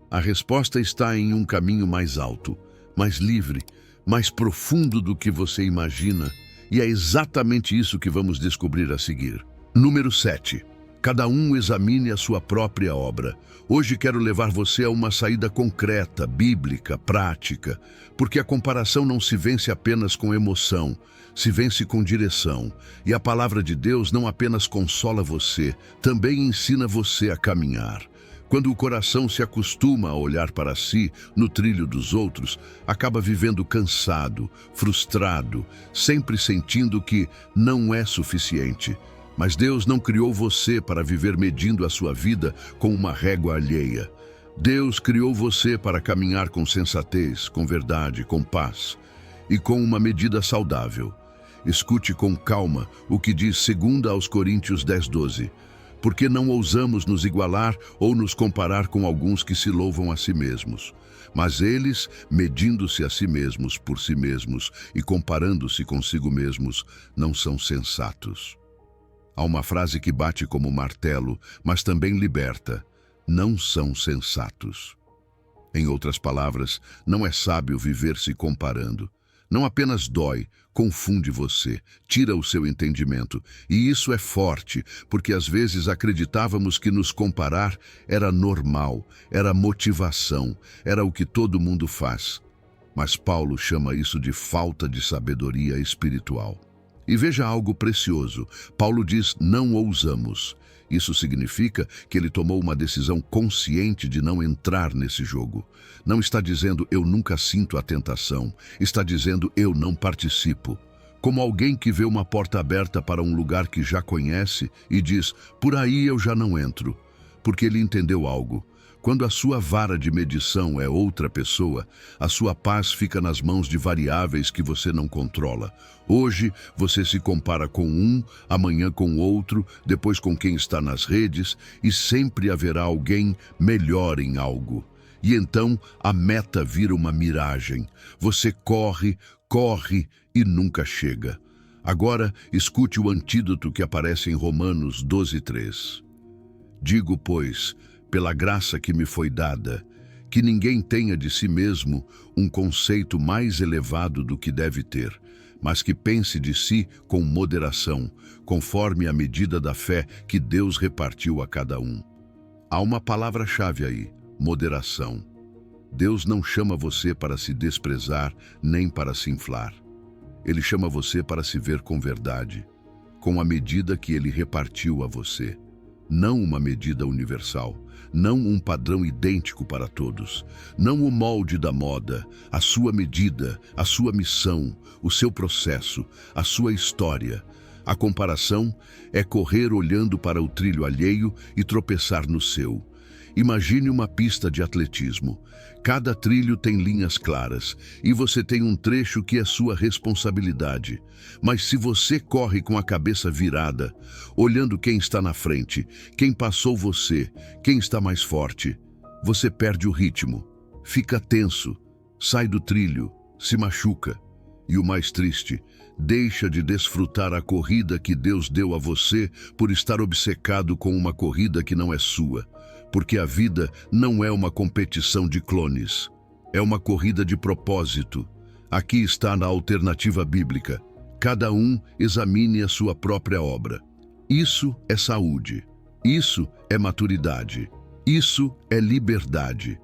A resposta está em um caminho mais alto, mais livre, mais profundo do que você imagina, e é exatamente isso que vamos descobrir a seguir. Número 7. Cada um examine a sua própria obra. Hoje quero levar você a uma saída concreta, bíblica, prática, porque a comparação não se vence apenas com emoção, se vence com direção. E a palavra de Deus não apenas consola você, também ensina você a caminhar. Quando o coração se acostuma a olhar para si, no trilho dos outros, acaba vivendo cansado, frustrado, sempre sentindo que não é suficiente. Mas Deus não criou você para viver medindo a sua vida com uma régua alheia. Deus criou você para caminhar com sensatez, com verdade, com paz e com uma medida saudável. Escute com calma o que diz 2 aos Coríntios 10:12. Porque não ousamos nos igualar ou nos comparar com alguns que se louvam a si mesmos. Mas eles, medindo-se a si mesmos por si mesmos e comparando-se consigo mesmos, não são sensatos. Há uma frase que bate como martelo, mas também liberta. Não são sensatos. Em outras palavras, não é sábio viver se comparando. Não apenas dói, confunde você, tira o seu entendimento. E isso é forte, porque às vezes acreditávamos que nos comparar era normal, era motivação, era o que todo mundo faz. Mas Paulo chama isso de falta de sabedoria espiritual. E veja algo precioso. Paulo diz, não ousamos. Isso significa que ele tomou uma decisão consciente de não entrar nesse jogo. Não está dizendo, eu nunca sinto a tentação. Está dizendo, eu não participo. Como alguém que vê uma porta aberta para um lugar que já conhece e diz, por aí eu já não entro. Porque ele entendeu algo. Quando a sua vara de medição é outra pessoa, a sua paz fica nas mãos de variáveis que você não controla. Hoje, você se compara com um, amanhã com outro, depois com quem está nas redes, e sempre haverá alguém melhor em algo. E então, a meta vira uma miragem. Você corre, corre e nunca chega. Agora, escute o antídoto que aparece em Romanos 12:3. Digo, pois, pela graça que me foi dada, que ninguém tenha de si mesmo um conceito mais elevado do que deve ter, mas que pense de si com moderação, conforme a medida da fé que Deus repartiu a cada um. Há uma palavra-chave aí, moderação. Deus não chama você para se desprezar, nem para se inflar. Ele chama você para se ver com verdade, com a medida que Ele repartiu a você. Não uma medida universal, não um padrão idêntico para todos, não o molde da moda, a sua medida, a sua missão, o seu processo, a sua história. A comparação é correr olhando para o trilho alheio e tropeçar no seu. Imagine uma pista de atletismo. Cada trilho tem linhas claras e você tem um trecho que é sua responsabilidade. Mas se você corre com a cabeça virada, olhando quem está na frente, quem passou você, quem está mais forte, você perde o ritmo, fica tenso, sai do trilho, se machuca. E o mais triste, deixa de desfrutar a corrida que Deus deu a você por estar obcecado com uma corrida que não é sua. Porque a vida não é uma competição de clones, é uma corrida de propósito. Aqui está na alternativa bíblica. Cada um examine a sua própria obra. Isso é saúde. Isso é maturidade. Isso é liberdade.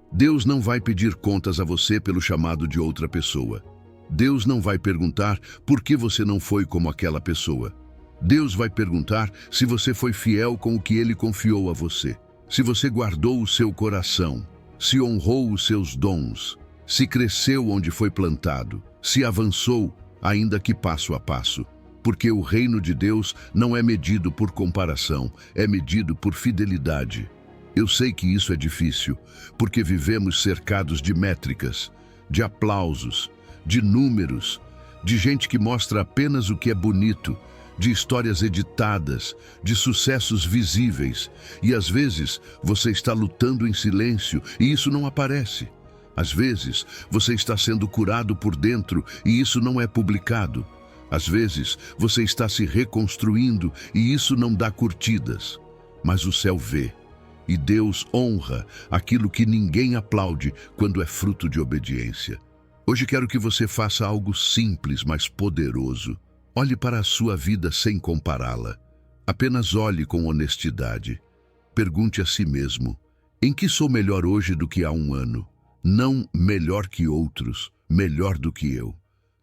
Deus não vai pedir contas a você pelo chamado de outra pessoa. Deus não vai perguntar por que você não foi como aquela pessoa. Deus vai perguntar se você foi fiel com o que Ele confiou a você. Se você guardou o seu coração, se honrou os seus dons, se cresceu onde foi plantado, se avançou, ainda que passo a passo. Porque o reino de Deus não é medido por comparação, é medido por fidelidade. Eu sei que isso é difícil, porque vivemos cercados de métricas, de aplausos, de números, de gente que mostra apenas o que é bonito, de histórias editadas, de sucessos visíveis, e às vezes você está lutando em silêncio e isso não aparece. Às vezes você está sendo curado por dentro e isso não é publicado. Às vezes você está se reconstruindo e isso não dá curtidas. Mas o céu vê, e Deus honra aquilo que ninguém aplaude quando é fruto de obediência. Hoje quero que você faça algo simples, mas poderoso. Olhe para a sua vida sem compará-la. Apenas olhe com honestidade. Pergunte a si mesmo: em que sou melhor hoje do que há um ano? Não melhor que outros, melhor do que eu.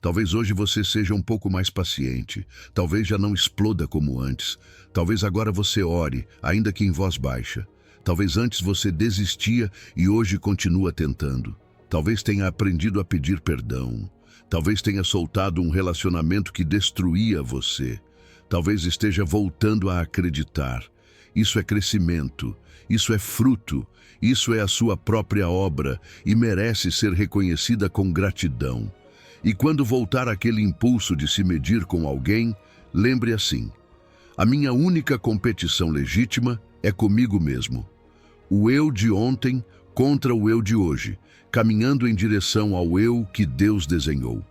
Talvez hoje você seja um pouco mais paciente, talvez já não exploda como antes, talvez agora você ore, ainda que em voz baixa. Talvez antes você desistia e hoje continua tentando. Talvez tenha aprendido a pedir perdão. Talvez tenha soltado um relacionamento que destruía você. Talvez esteja voltando a acreditar. Isso é crescimento, isso é fruto, isso é a sua própria obra e merece ser reconhecida com gratidão. E quando voltar aquele impulso de se medir com alguém, lembre assim: a minha única competição legítima é comigo mesmo. O eu de ontem contra o eu de hoje, caminhando em direção ao eu que Deus desenhou.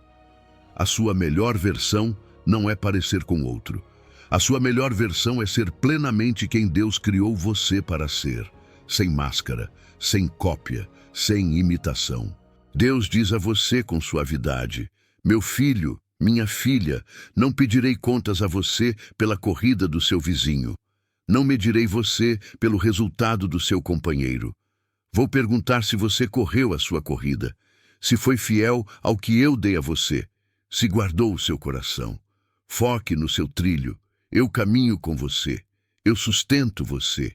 A sua melhor versão não é parecer com outro. A sua melhor versão é ser plenamente quem Deus criou você para ser, sem máscara, sem cópia, sem imitação. Deus diz a você com suavidade: meu filho, minha filha, não pedirei contas a você pela corrida do seu vizinho. Não medirei você pelo resultado do seu companheiro. Vou perguntar se você correu a sua corrida, se foi fiel ao que eu dei a você, se guardou o seu coração. Foque no seu trilho. Eu caminho com você. Eu sustento você.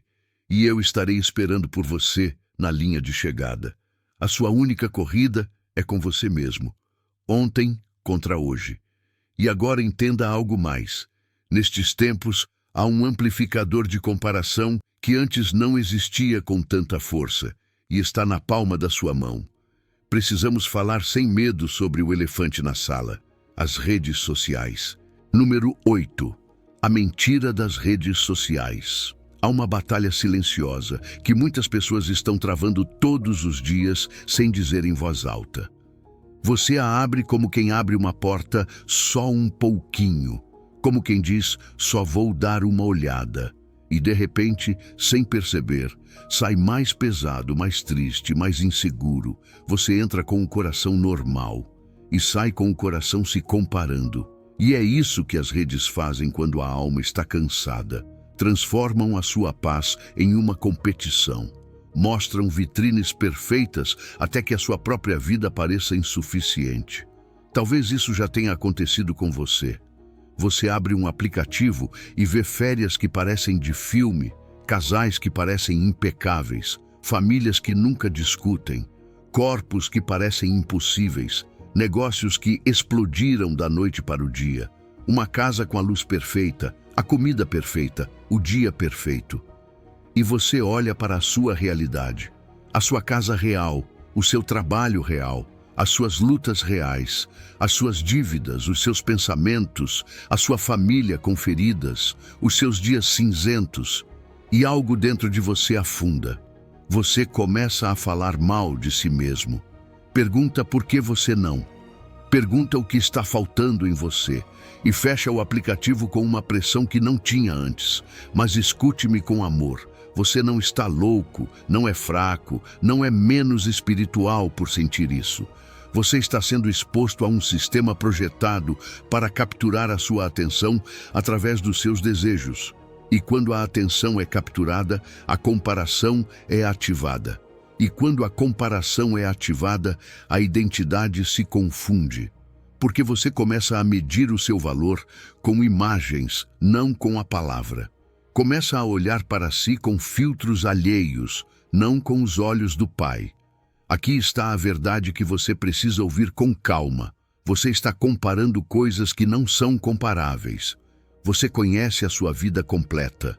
E eu estarei esperando por você na linha de chegada. A sua única corrida é com você mesmo. Ontem contra hoje. E agora entenda algo mais. Nestes tempos, há um amplificador de comparação que antes não existia com tanta força e está na palma da sua mão. Precisamos falar sem medo sobre o elefante na sala: as redes sociais. Número 8. A mentira das redes sociais. Há uma batalha silenciosa que muitas pessoas estão travando todos os dias sem dizer em voz alta. Você a abre como quem abre uma porta só um pouquinho, como quem diz: só vou dar uma olhada. E de repente, sem perceber, sai mais pesado, mais triste, mais inseguro. Você entra com o coração normal e sai com o coração se comparando. E é isso que as redes fazem quando a alma está cansada. Transformam a sua paz em uma competição. Mostram vitrines perfeitas até que a sua própria vida pareça insuficiente. Talvez isso já tenha acontecido com você. Você abre um aplicativo e vê férias que parecem de filme, casais que parecem impecáveis, famílias que nunca discutem, corpos que parecem impossíveis, negócios que explodiram da noite para o dia, uma casa com a luz perfeita, a comida perfeita, o dia perfeito. E você olha para a sua realidade, a sua casa real, o seu trabalho real, as suas lutas reais, as suas dívidas, os seus pensamentos, a sua família com feridas, os seus dias cinzentos, e algo dentro de você afunda. Você começa a falar mal de si mesmo. Pergunta por que você não. Pergunta o que está faltando em você e fecha o aplicativo com uma pressão que não tinha antes. Mas escute-me com amor. Você não está louco, não é fraco, não é menos espiritual por sentir isso. Você está sendo exposto a um sistema projetado para capturar a sua atenção através dos seus desejos. E quando a atenção é capturada, a comparação é ativada. E quando a comparação é ativada, a identidade se confunde. Porque você começa a medir o seu valor com imagens, não com a palavra. Começa a olhar para si com filtros alheios, não com os olhos do Pai. Aqui está a verdade que você precisa ouvir com calma. Você está comparando coisas que não são comparáveis. Você conhece a sua vida completa.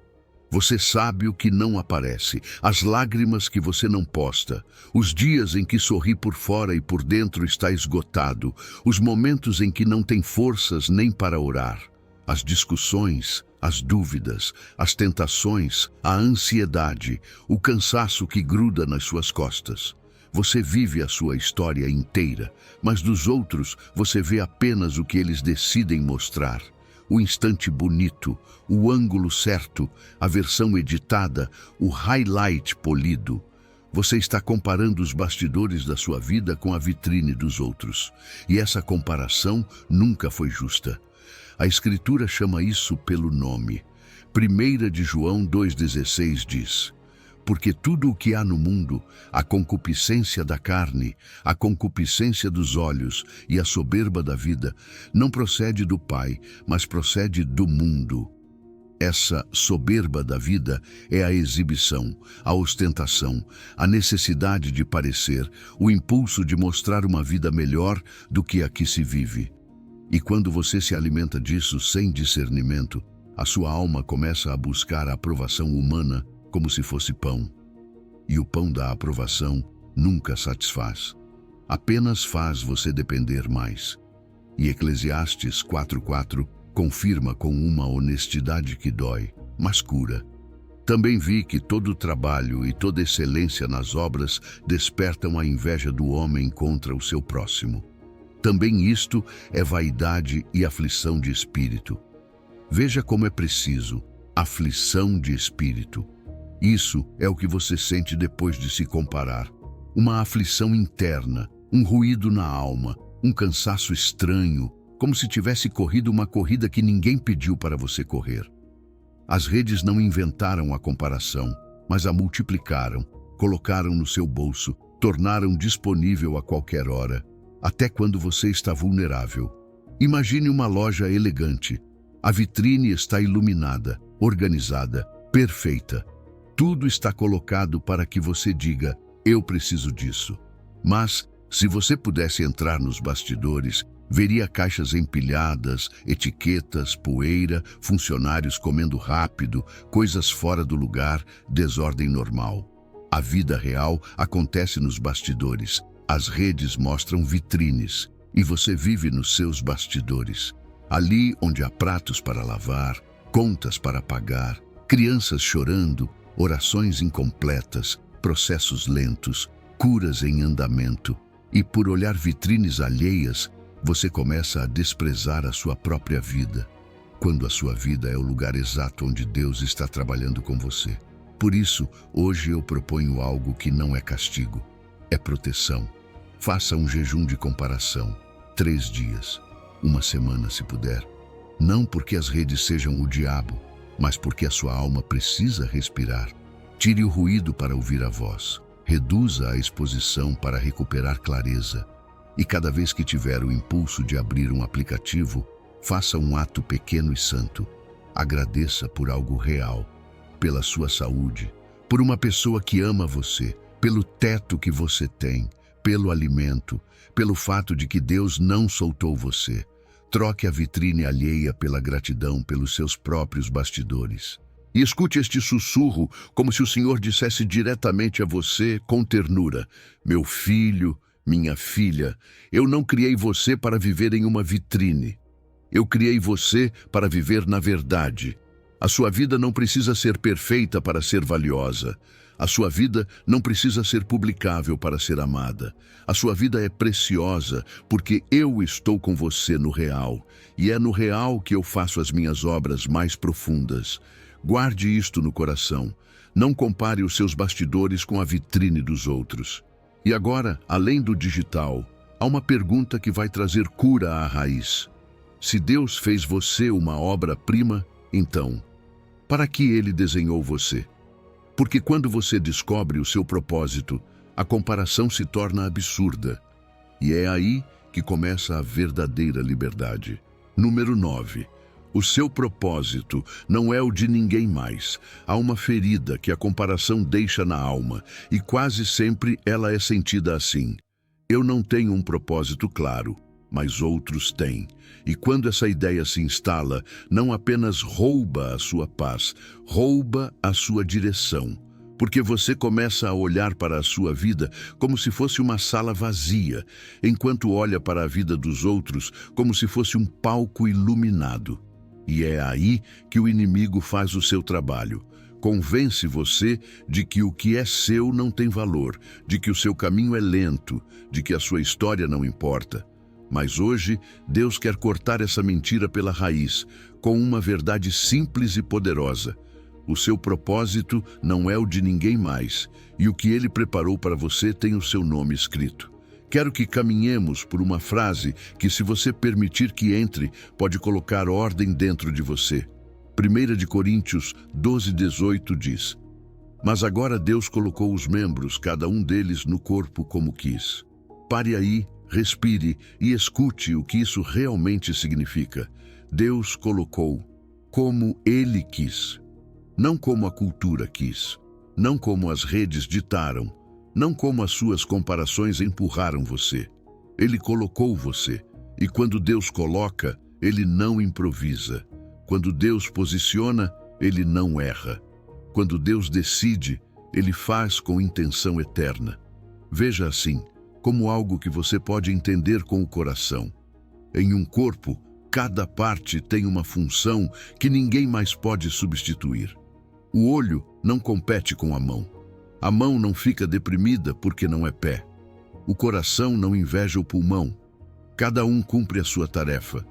Você sabe o que não aparece, as lágrimas que você não posta, os dias em que sorri por fora e por dentro está esgotado, os momentos em que não tem forças nem para orar, as discussões, as dúvidas, as tentações, a ansiedade, o cansaço que gruda nas suas costas. Você vive a sua história inteira, mas dos outros você vê apenas o que eles decidem mostrar. O instante bonito, o ângulo certo, a versão editada, o highlight polido. Você está comparando os bastidores da sua vida com a vitrine dos outros. E essa comparação nunca foi justa. A Escritura chama isso pelo nome. 1 de João 2,16 diz: porque tudo o que há no mundo, a concupiscência da carne, a concupiscência dos olhos e a soberba da vida, não procede do Pai, mas procede do mundo. Essa soberba da vida é a exibição, a ostentação, a necessidade de parecer, o impulso de mostrar uma vida melhor do que a que se vive. E quando você se alimenta disso sem discernimento, a sua alma começa a buscar a aprovação humana como se fosse pão. E o pão da aprovação nunca satisfaz. Apenas faz você depender mais. E Eclesiastes 4:4 confirma com uma honestidade que dói, mas cura. Também vi que todo trabalho e toda excelência nas obras despertam a inveja do homem contra o seu próximo. Também isto é vaidade e aflição de espírito. Veja como é preciso, aflição de espírito. Isso é o que você sente depois de se comparar. Uma aflição interna, um ruído na alma, um cansaço estranho, como se tivesse corrido uma corrida que ninguém pediu para você correr. As redes não inventaram a comparação, mas a multiplicaram, colocaram no seu bolso, tornaram disponível a qualquer hora, até quando você está vulnerável. Imagine uma loja elegante. A vitrine está iluminada, organizada, perfeita. Tudo está colocado para que você diga: eu preciso disso. Mas, se você pudesse entrar nos bastidores, veria caixas empilhadas, etiquetas, poeira, funcionários comendo rápido, coisas fora do lugar, desordem normal. A vida real acontece nos bastidores. As redes mostram vitrines e você vive nos seus bastidores. Ali onde há pratos para lavar, contas para pagar, crianças chorando, orações incompletas, processos lentos, curas em andamento. E por olhar vitrines alheias, você começa a desprezar a sua própria vida, quando a sua vida é o lugar exato onde Deus está trabalhando com você. Por isso, hoje eu proponho algo que não é castigo, é proteção. Faça um jejum de comparação, 3 dias, 1 semana se puder. Não porque as redes sejam o diabo, mas porque a sua alma precisa respirar. Tire o ruído para ouvir a voz. Reduza a exposição para recuperar clareza. E cada vez que tiver o impulso de abrir um aplicativo, faça um ato pequeno e santo. Agradeça por algo real, pela sua saúde, por uma pessoa que ama você, pelo teto que você tem, pelo alimento, pelo fato de que Deus não soltou você. Troque a vitrine alheia pela gratidão pelos seus próprios bastidores. E escute este sussurro como se o Senhor dissesse diretamente a você com ternura: meu filho, minha filha, eu não criei você para viver em uma vitrine. Eu criei você para viver na verdade. A sua vida não precisa ser perfeita para ser valiosa. A sua vida não precisa ser publicável para ser amada. A sua vida é preciosa porque eu estou com você no real. E é no real que eu faço as minhas obras mais profundas. Guarde isto no coração. Não compare os seus bastidores com a vitrine dos outros. E agora, além do digital, há uma pergunta que vai trazer cura à raiz. Se Deus fez você uma obra-prima, então, para que Ele desenhou você? Porque quando você descobre o seu propósito, a comparação se torna absurda. E é aí que começa a verdadeira liberdade. Número 9. O seu propósito não é o de ninguém mais. Há uma ferida que a comparação deixa na alma, e quase sempre ela é sentida assim: eu não tenho um propósito claro, mas outros têm. E quando essa ideia se instala, não apenas rouba a sua paz, rouba a sua direção. Porque você começa a olhar para a sua vida como se fosse uma sala vazia, enquanto olha para a vida dos outros como se fosse um palco iluminado. E é aí que o inimigo faz o seu trabalho. Convence você de que o que é seu não tem valor, de que o seu caminho é lento, de que a sua história não importa. Mas hoje, Deus quer cortar essa mentira pela raiz, com uma verdade simples e poderosa. O seu propósito não é o de ninguém mais, e o que Ele preparou para você tem o seu nome escrito. Quero que caminhemos por uma frase que, se você permitir que entre, pode colocar ordem dentro de você. 1 de Coríntios 12:18 diz: Mas agora Deus colocou os membros, cada um deles, no corpo como quis. Pare aí, respire e escute o que isso realmente significa. Deus colocou como Ele quis, não como a cultura quis, não como as redes ditaram, não como as suas comparações empurraram você. Ele colocou você, e quando Deus coloca, Ele não improvisa. Quando Deus posiciona, Ele não erra. Quando Deus decide, Ele faz com intenção eterna. Veja assim, como algo que você pode entender com o coração. Em um corpo, cada parte tem uma função que ninguém mais pode substituir. O olho não compete com a mão. A mão não fica deprimida porque não é pé. O coração não inveja o pulmão. Cada um cumpre a sua tarefa.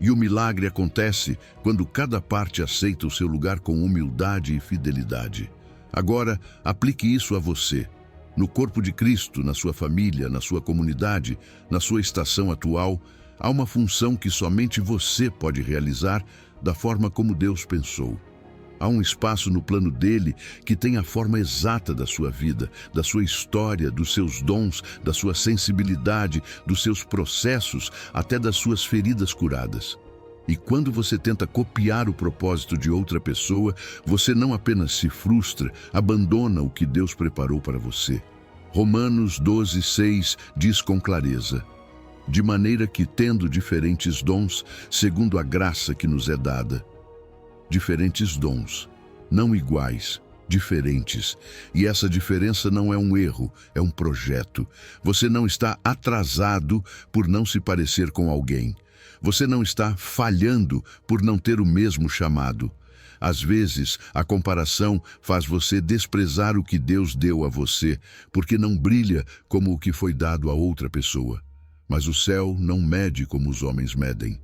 E o milagre acontece quando cada parte aceita o seu lugar com humildade e fidelidade. Agora, aplique isso a você. No corpo de Cristo, na sua família, na sua comunidade, na sua estação atual, há uma função que somente você pode realizar da forma como Deus pensou. Há um espaço no plano dele que tem a forma exata da sua vida, da sua história, dos seus dons, da sua sensibilidade, dos seus processos, até das suas feridas curadas. E quando você tenta copiar o propósito de outra pessoa, você não apenas se frustra, abandona o que Deus preparou para você. Romanos 12:6 diz com clareza: De maneira que, tendo diferentes dons, segundo a graça que nos é dada, diferentes dons, não iguais, diferentes. E essa diferença não é um erro, é um projeto. Você não está atrasado por não se parecer com alguém. Você não está falhando por não ter o mesmo chamado. Às vezes, a comparação faz você desprezar o que Deus deu a você, porque não brilha como o que foi dado a outra pessoa. Mas o céu não mede como os homens medem.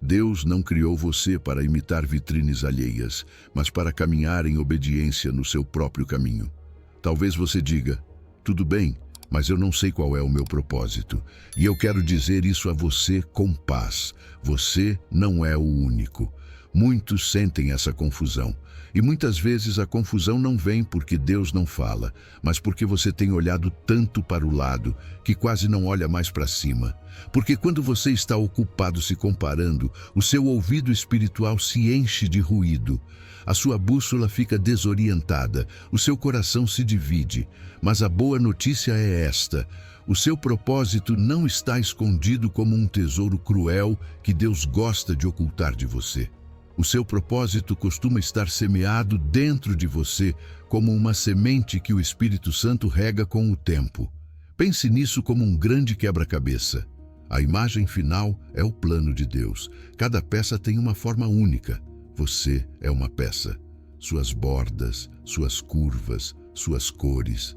Deus não criou você para imitar vitrines alheias, mas para caminhar em obediência no seu próprio caminho. Talvez você diga: tudo bem, mas eu não sei qual é o meu propósito. E eu quero dizer isso a você com paz. Você não é o único. Muitos sentem essa confusão. E muitas vezes a confusão não vem porque Deus não fala, mas porque você tem olhado tanto para o lado que quase não olha mais para cima. Porque quando você está ocupado se comparando, o seu ouvido espiritual se enche de ruído. A sua bússola fica desorientada, o seu coração se divide. Mas a boa notícia é esta: o seu propósito não está escondido como um tesouro cruel que Deus gosta de ocultar de você. O seu propósito costuma estar semeado dentro de você como uma semente que o Espírito Santo rega com o tempo. Pense nisso como um grande quebra-cabeça. A imagem final é o plano de Deus. Cada peça tem uma forma única. Você é uma peça. Suas bordas, suas curvas, suas cores.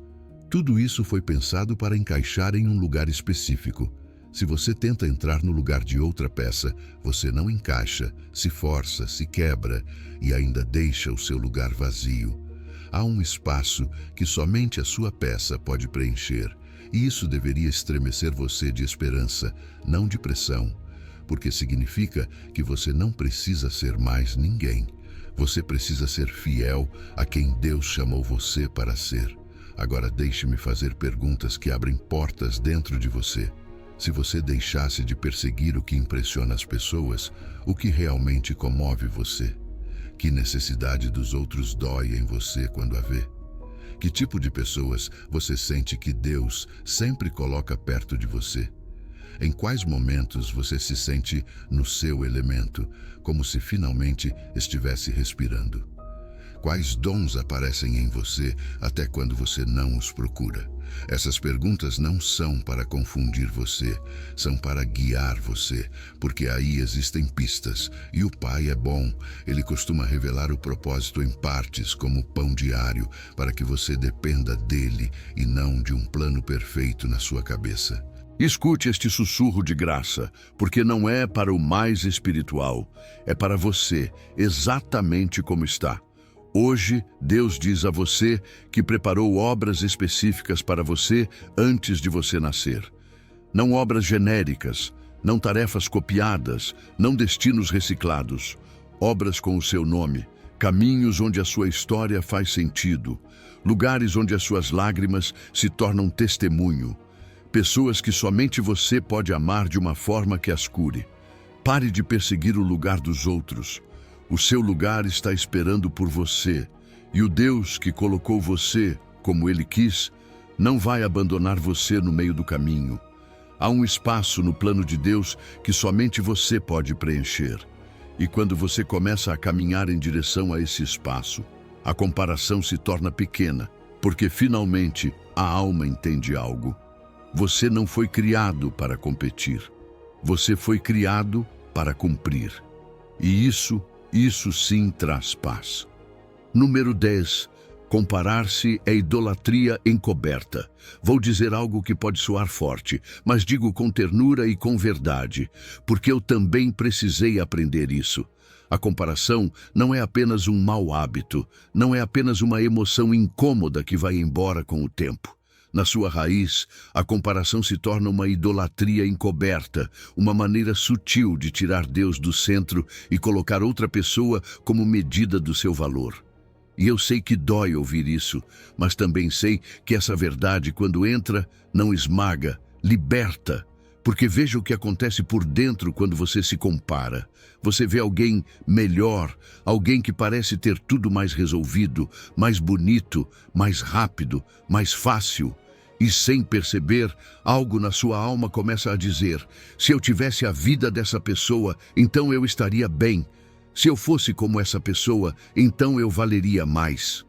Tudo isso foi pensado para encaixar em um lugar específico. Se você tenta entrar no lugar de outra peça, você não encaixa, se força, se quebra e ainda deixa o seu lugar vazio. Há um espaço que somente a sua peça pode preencher, e isso deveria estremecer você de esperança, não de pressão, porque significa que você não precisa ser mais ninguém. Você precisa ser fiel a quem Deus chamou você para ser. Agora deixe-me fazer perguntas que abrem portas dentro de você. Se você deixasse de perseguir o que impressiona as pessoas, o que realmente comove você? Que necessidade dos outros dói em você quando a vê? Que tipo de pessoas você sente que Deus sempre coloca perto de você? Em quais momentos você se sente no seu elemento, como se finalmente estivesse respirando? Quais dons aparecem em você até quando você não os procura? Essas perguntas não são para confundir você, são para guiar você, porque aí existem pistas, e o Pai é bom. Ele costuma revelar o propósito em partes, como pão diário, para que você dependa dele e não de um plano perfeito na sua cabeça. Escute este sussurro de graça, porque não é para o mais espiritual, é para você, exatamente como está. Hoje, Deus diz a você que preparou obras específicas para você antes de você nascer. Não obras genéricas, não tarefas copiadas, não destinos reciclados. obras com o seu nome, caminhos onde a sua história faz sentido, lugares onde as suas lágrimas se tornam testemunho, pessoas que somente você pode amar de uma forma que as cure. Pare de perseguir o lugar dos outros. O seu lugar está esperando por você, e o Deus que colocou você, como Ele quis, não vai abandonar você no meio do caminho. Há um espaço no plano de Deus que somente você pode preencher. E quando você começa a caminhar em direção a esse espaço, a comparação se torna pequena, porque finalmente a alma entende algo. Você não foi criado para competir. Você foi criado para cumprir. E isso sim traz paz. Número 10. Comparar-se é idolatria encoberta. Vou dizer algo que pode soar forte, mas digo com ternura e com verdade, porque eu também precisei aprender isso. A comparação não é apenas um mau hábito, não é apenas uma emoção incômoda que vai embora com o tempo. Na sua raiz, a comparação se torna uma idolatria encoberta, uma maneira sutil de tirar Deus do centro e colocar outra pessoa como medida do seu valor. E eu sei que dói ouvir isso, mas também sei que essa verdade, quando entra, não esmaga, liberta. Porque veja o que acontece por dentro quando você se compara. Você vê alguém melhor, alguém que parece ter tudo mais resolvido, mais bonito, mais rápido, mais fácil. E sem perceber, algo na sua alma começa a dizer: se eu tivesse a vida dessa pessoa, então eu estaria bem. Se eu fosse como essa pessoa, então eu valeria mais.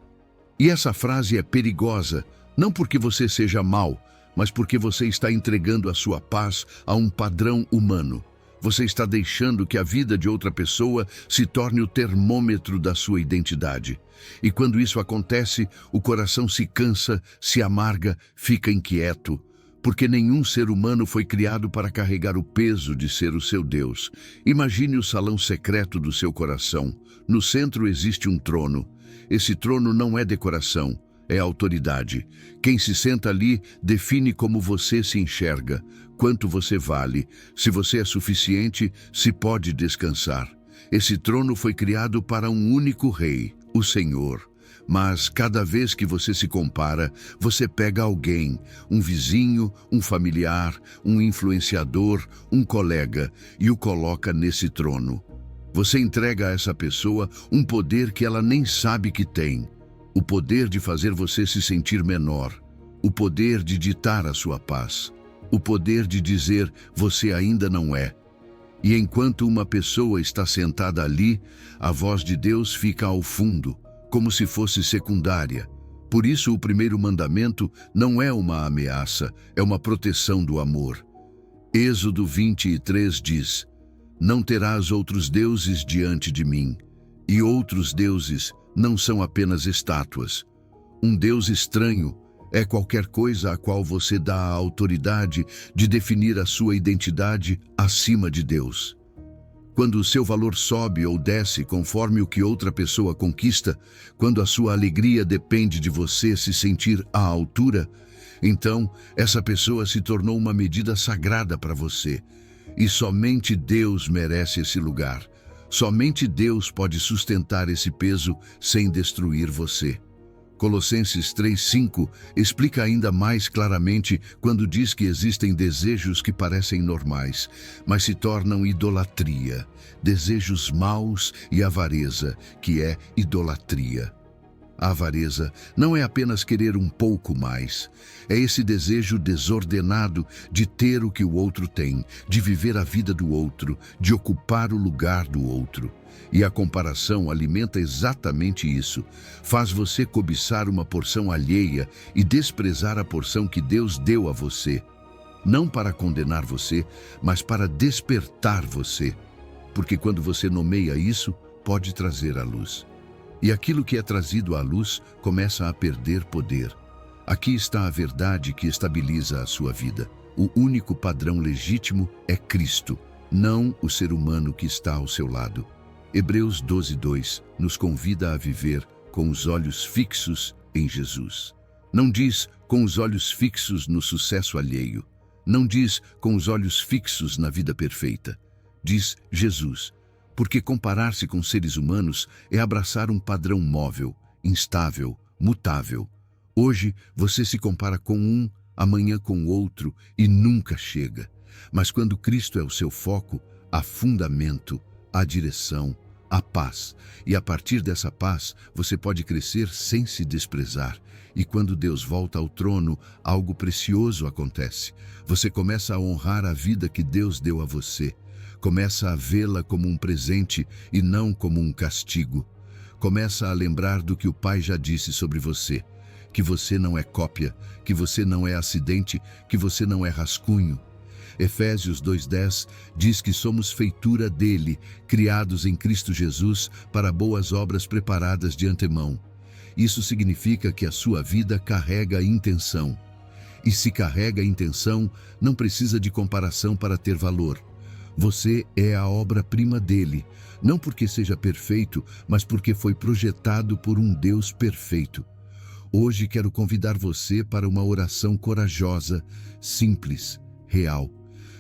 E essa frase é perigosa, não porque você seja mau, mas porque você está entregando a sua paz a um padrão humano. Você está deixando que a vida de outra pessoa se torne o termômetro da sua identidade. E quando isso acontece, o coração se cansa, se amarga, fica inquieto. Porque nenhum ser humano foi criado para carregar o peso de ser o seu Deus. Imagine o salão secreto do seu coração. No centro existe um trono. Esse trono não é decoração, é autoridade. Quem se senta ali define como você se enxerga, quanto você vale, se você é suficiente, se pode descansar. Esse trono foi criado para um único rei, o Senhor. Mas cada vez que você se compara, você pega alguém, um vizinho, um familiar, um influenciador, um colega, e o coloca nesse trono. Você entrega a essa pessoa um poder que ela nem sabe que tem. O poder de fazer você se sentir menor. O poder de ditar a sua paz. O poder de dizer: você ainda não é. E enquanto uma pessoa está sentada ali, a voz de Deus fica ao fundo, como se fosse secundária. Por isso o primeiro mandamento não é uma ameaça, é uma proteção do amor. Êxodo 23 diz: não terás outros deuses diante de mim. E outros deuses não são apenas estátuas. Um Deus estranho é qualquer coisa a qual você dá a autoridade de definir a sua identidade acima de Deus. Quando o seu valor sobe ou desce conforme o que outra pessoa conquista, quando a sua alegria depende de você se sentir à altura, então essa pessoa se tornou uma medida sagrada para você. E somente Deus merece esse lugar. Somente Deus pode sustentar esse peso sem destruir você. Colossenses 3:5 explica ainda mais claramente quando diz que existem desejos que parecem normais, mas se tornam idolatria, desejos maus e avareza, que é idolatria. A avareza não é apenas querer um pouco mais, é esse desejo desordenado de ter o que o outro tem, de viver a vida do outro, de ocupar o lugar do outro. E a comparação alimenta exatamente isso. Faz você cobiçar uma porção alheia e desprezar a porção que Deus deu a você. Não para condenar você, mas para despertar você. Porque quando você nomeia isso, pode trazer à luz. E aquilo que é trazido à luz começa a perder poder. Aqui está a verdade que estabiliza a sua vida. O único padrão legítimo é Cristo, não o ser humano que está ao seu lado. Hebreus 12:2 nos convida a viver com os olhos fixos em Jesus. Não diz com os olhos fixos no sucesso alheio. Não diz com os olhos fixos na vida perfeita. Diz Jesus. porque comparar-se com seres humanos é abraçar um padrão móvel, instável, mutável. Hoje você se compara com um, amanhã com outro e nunca chega. Mas quando Cristo é o seu foco, há fundamento, há direção, há paz. E a partir dessa paz, você pode crescer sem se desprezar. E quando Deus volta ao trono, algo precioso acontece. Você começa a honrar a vida que Deus deu a você. Começa a vê-la como um presente e não como um castigo. Começa a lembrar do que o Pai já disse sobre você. Que você não é cópia, que você não é acidente, que você não é rascunho. Efésios 2:10 diz que somos feitura dele, criados em Cristo Jesus para boas obras preparadas de antemão. Isso significa que a sua vida carrega intenção. E se carrega intenção, não precisa de comparação para ter valor. Você é a obra-prima dele, não porque seja perfeito, mas porque foi projetado por um Deus perfeito. Hoje quero convidar você para uma oração corajosa, simples, real.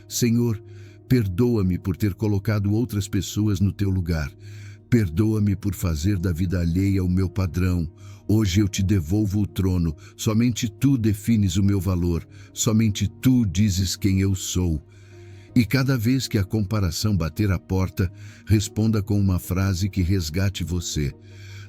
Senhor, perdoa-me por ter colocado outras pessoas no teu lugar. Perdoa-me por fazer da vida alheia o meu padrão. Hoje eu te devolvo o trono. Somente tu defines o meu valor. Somente tu dizes quem eu sou. E cada vez que a comparação bater a porta, responda com uma frase que resgate você.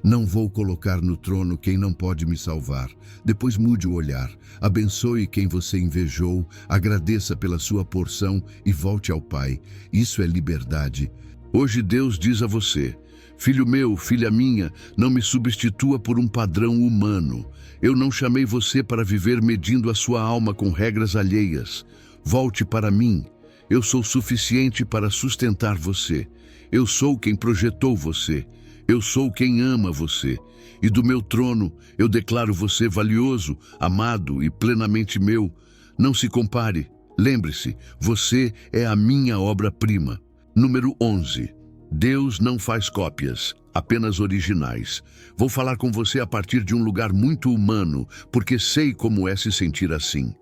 Não vou colocar no trono quem não pode me salvar. Depois mude o olhar. Abençoe quem você invejou, agradeça pela sua porção e volte ao Pai. Isso é liberdade. Hoje Deus diz a você: filho meu, filha minha, não me substitua por um padrão humano. Eu não chamei você para viver medindo a sua alma com regras alheias. Volte para mim. Eu sou suficiente para sustentar você. Eu sou quem projetou você. Eu sou quem ama você, e do meu trono eu declaro você valioso, amado e plenamente meu. Não se compare. Lembre-se, você é a minha obra-prima. Número 11. Deus não faz cópias, apenas originais. Vou falar com você a partir de um lugar muito humano, porque sei como é se sentir assim.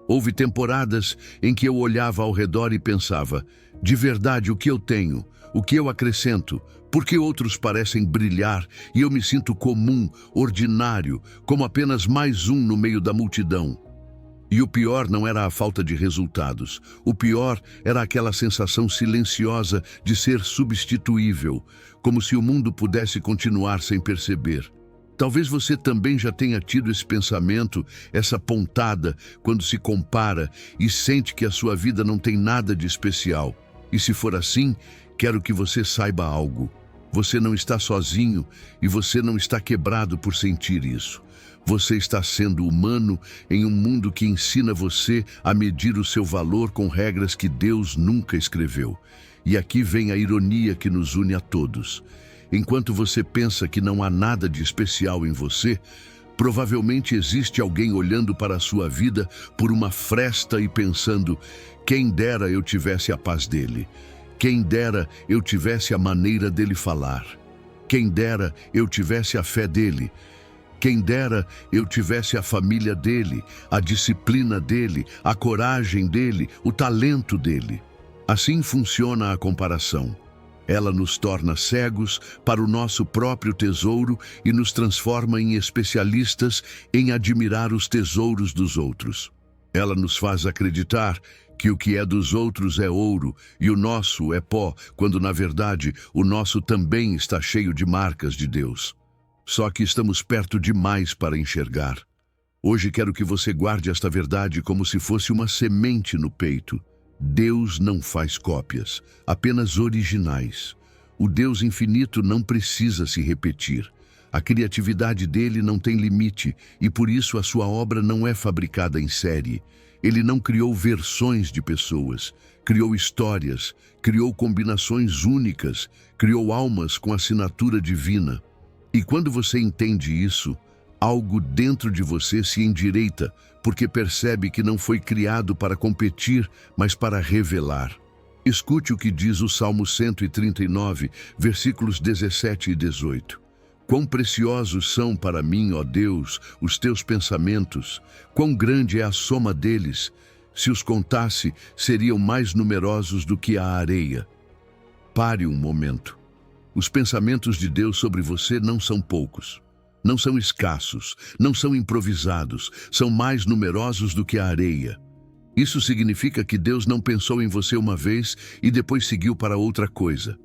Houve temporadas em que eu olhava ao redor e pensava: de verdade, o que eu tenho? O que eu acrescento? Por que outros parecem brilhar e eu me sinto comum, ordinário, como apenas mais um no meio da multidão? E o pior não era a falta de resultados. O pior era aquela sensação silenciosa de ser substituível, como se o mundo pudesse continuar sem perceber. Talvez você também já tenha tido esse pensamento, essa pontada, quando se compara e sente que a sua vida não tem nada de especial. E se for assim, quero que você saiba algo. Você não está sozinho e você não está quebrado por sentir isso. Você está sendo humano em um mundo que ensina você a medir o seu valor com regras que Deus nunca escreveu. E aqui vem a ironia que nos une a todos. Enquanto você pensa que não há nada de especial em você, provavelmente existe alguém olhando para a sua vida por uma fresta e pensando: quem dera eu tivesse a paz dele. Quem dera eu tivesse a maneira dele falar. Quem dera eu tivesse a fé dele. Quem dera eu tivesse a família dele, a disciplina dele, a coragem dele, o talento dele. Assim funciona a comparação. Ela nos torna cegos para o nosso próprio tesouro e nos transforma em especialistas em admirar os tesouros dos outros. Ela nos faz acreditar que o que é dos outros é ouro e o nosso é pó, quando na verdade o nosso também está cheio de marcas de Deus. Só que estamos perto demais para enxergar. Hoje quero que você guarde esta verdade como se fosse uma semente no peito. Deus não faz cópias, apenas originais. O Deus infinito não precisa se repetir. A criatividade dele não tem limite e por isso a sua obra não é fabricada em série. Ele não criou versões de pessoas, criou histórias, criou combinações únicas, criou almas com assinatura divina. E quando você entende isso, algo dentro de você se endireita, porque percebe que não foi criado para competir, mas para revelar. Escute o que diz o Salmo 139, versículos 17 e 18. Quão preciosos são para mim, ó Deus, os teus pensamentos, quão grande é a soma deles. Se os contasse, seriam mais numerosos do que a areia. Pare um momento. Os pensamentos de Deus sobre você não são poucos. Não são escassos, não são improvisados, são mais numerosos do que a areia. Isso significa que Deus não pensou em você uma vez e depois seguiu para outra coisa.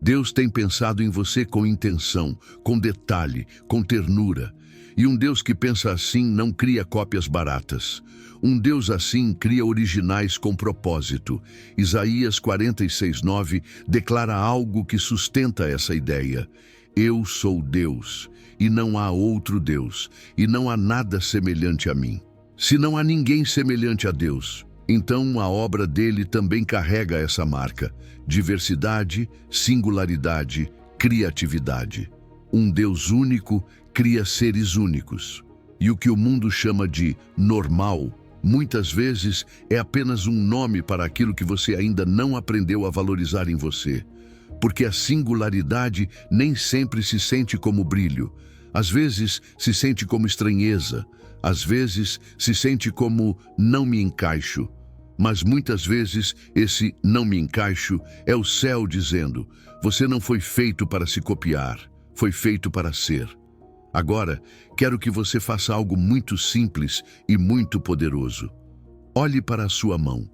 Deus tem pensado em você com intenção, com detalhe, com ternura. E um Deus que pensa assim não cria cópias baratas. Um Deus assim cria originais com propósito. Isaías 46:9 declara algo que sustenta essa ideia. Eu sou Deus, e não há outro Deus, e não há nada semelhante a mim. Se não há ninguém semelhante a Deus, então a obra dele também carrega essa marca: diversidade, singularidade, criatividade. Um Deus único cria seres únicos. E o que o mundo chama de normal, muitas vezes é apenas um nome para aquilo que você ainda não aprendeu a valorizar em você. Porque a singularidade nem sempre se sente como brilho. Às vezes se sente como estranheza. Às vezes se sente como não me encaixo. Mas muitas vezes esse não me encaixo é o céu dizendo: você não foi feito para se copiar, foi feito para ser. Agora, quero que você faça algo muito simples e muito poderoso. Olhe para a sua mão.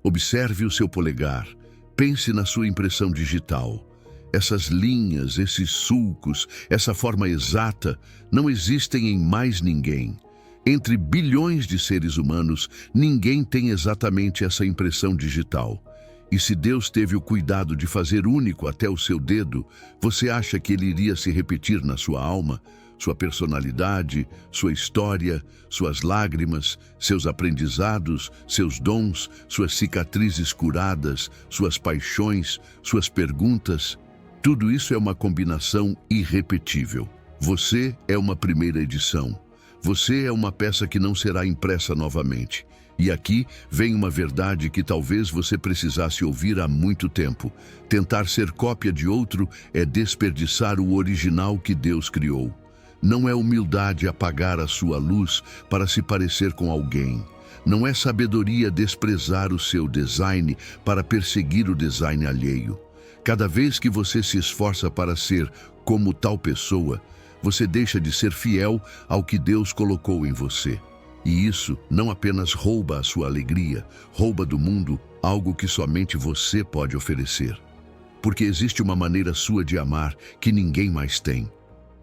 Observe o seu polegar. Pense na sua impressão digital. Essas linhas, esses sulcos, essa forma exata não existem em mais ninguém. Entre bilhões de seres humanos, ninguém tem exatamente essa impressão digital. E se Deus teve o cuidado de fazer único até o seu dedo, você acha que ele iria se repetir na sua alma? Sua personalidade, sua história, suas lágrimas, seus aprendizados, seus dons, suas cicatrizes curadas, suas paixões, suas perguntas. Tudo isso é uma combinação irrepetível. Você é uma primeira edição. Você é uma peça que não será impressa novamente. E aqui vem uma verdade que talvez você precisasse ouvir há muito tempo. Tentar ser cópia de outro é desperdiçar o original que Deus criou. Não é humildade apagar a sua luz para se parecer com alguém. Não é sabedoria desprezar o seu design para perseguir o design alheio. Cada vez que você se esforça para ser como tal pessoa, você deixa de ser fiel ao que Deus colocou em você. E isso não apenas rouba a sua alegria, rouba do mundo algo que somente você pode oferecer. Porque existe uma maneira sua de amar que ninguém mais tem.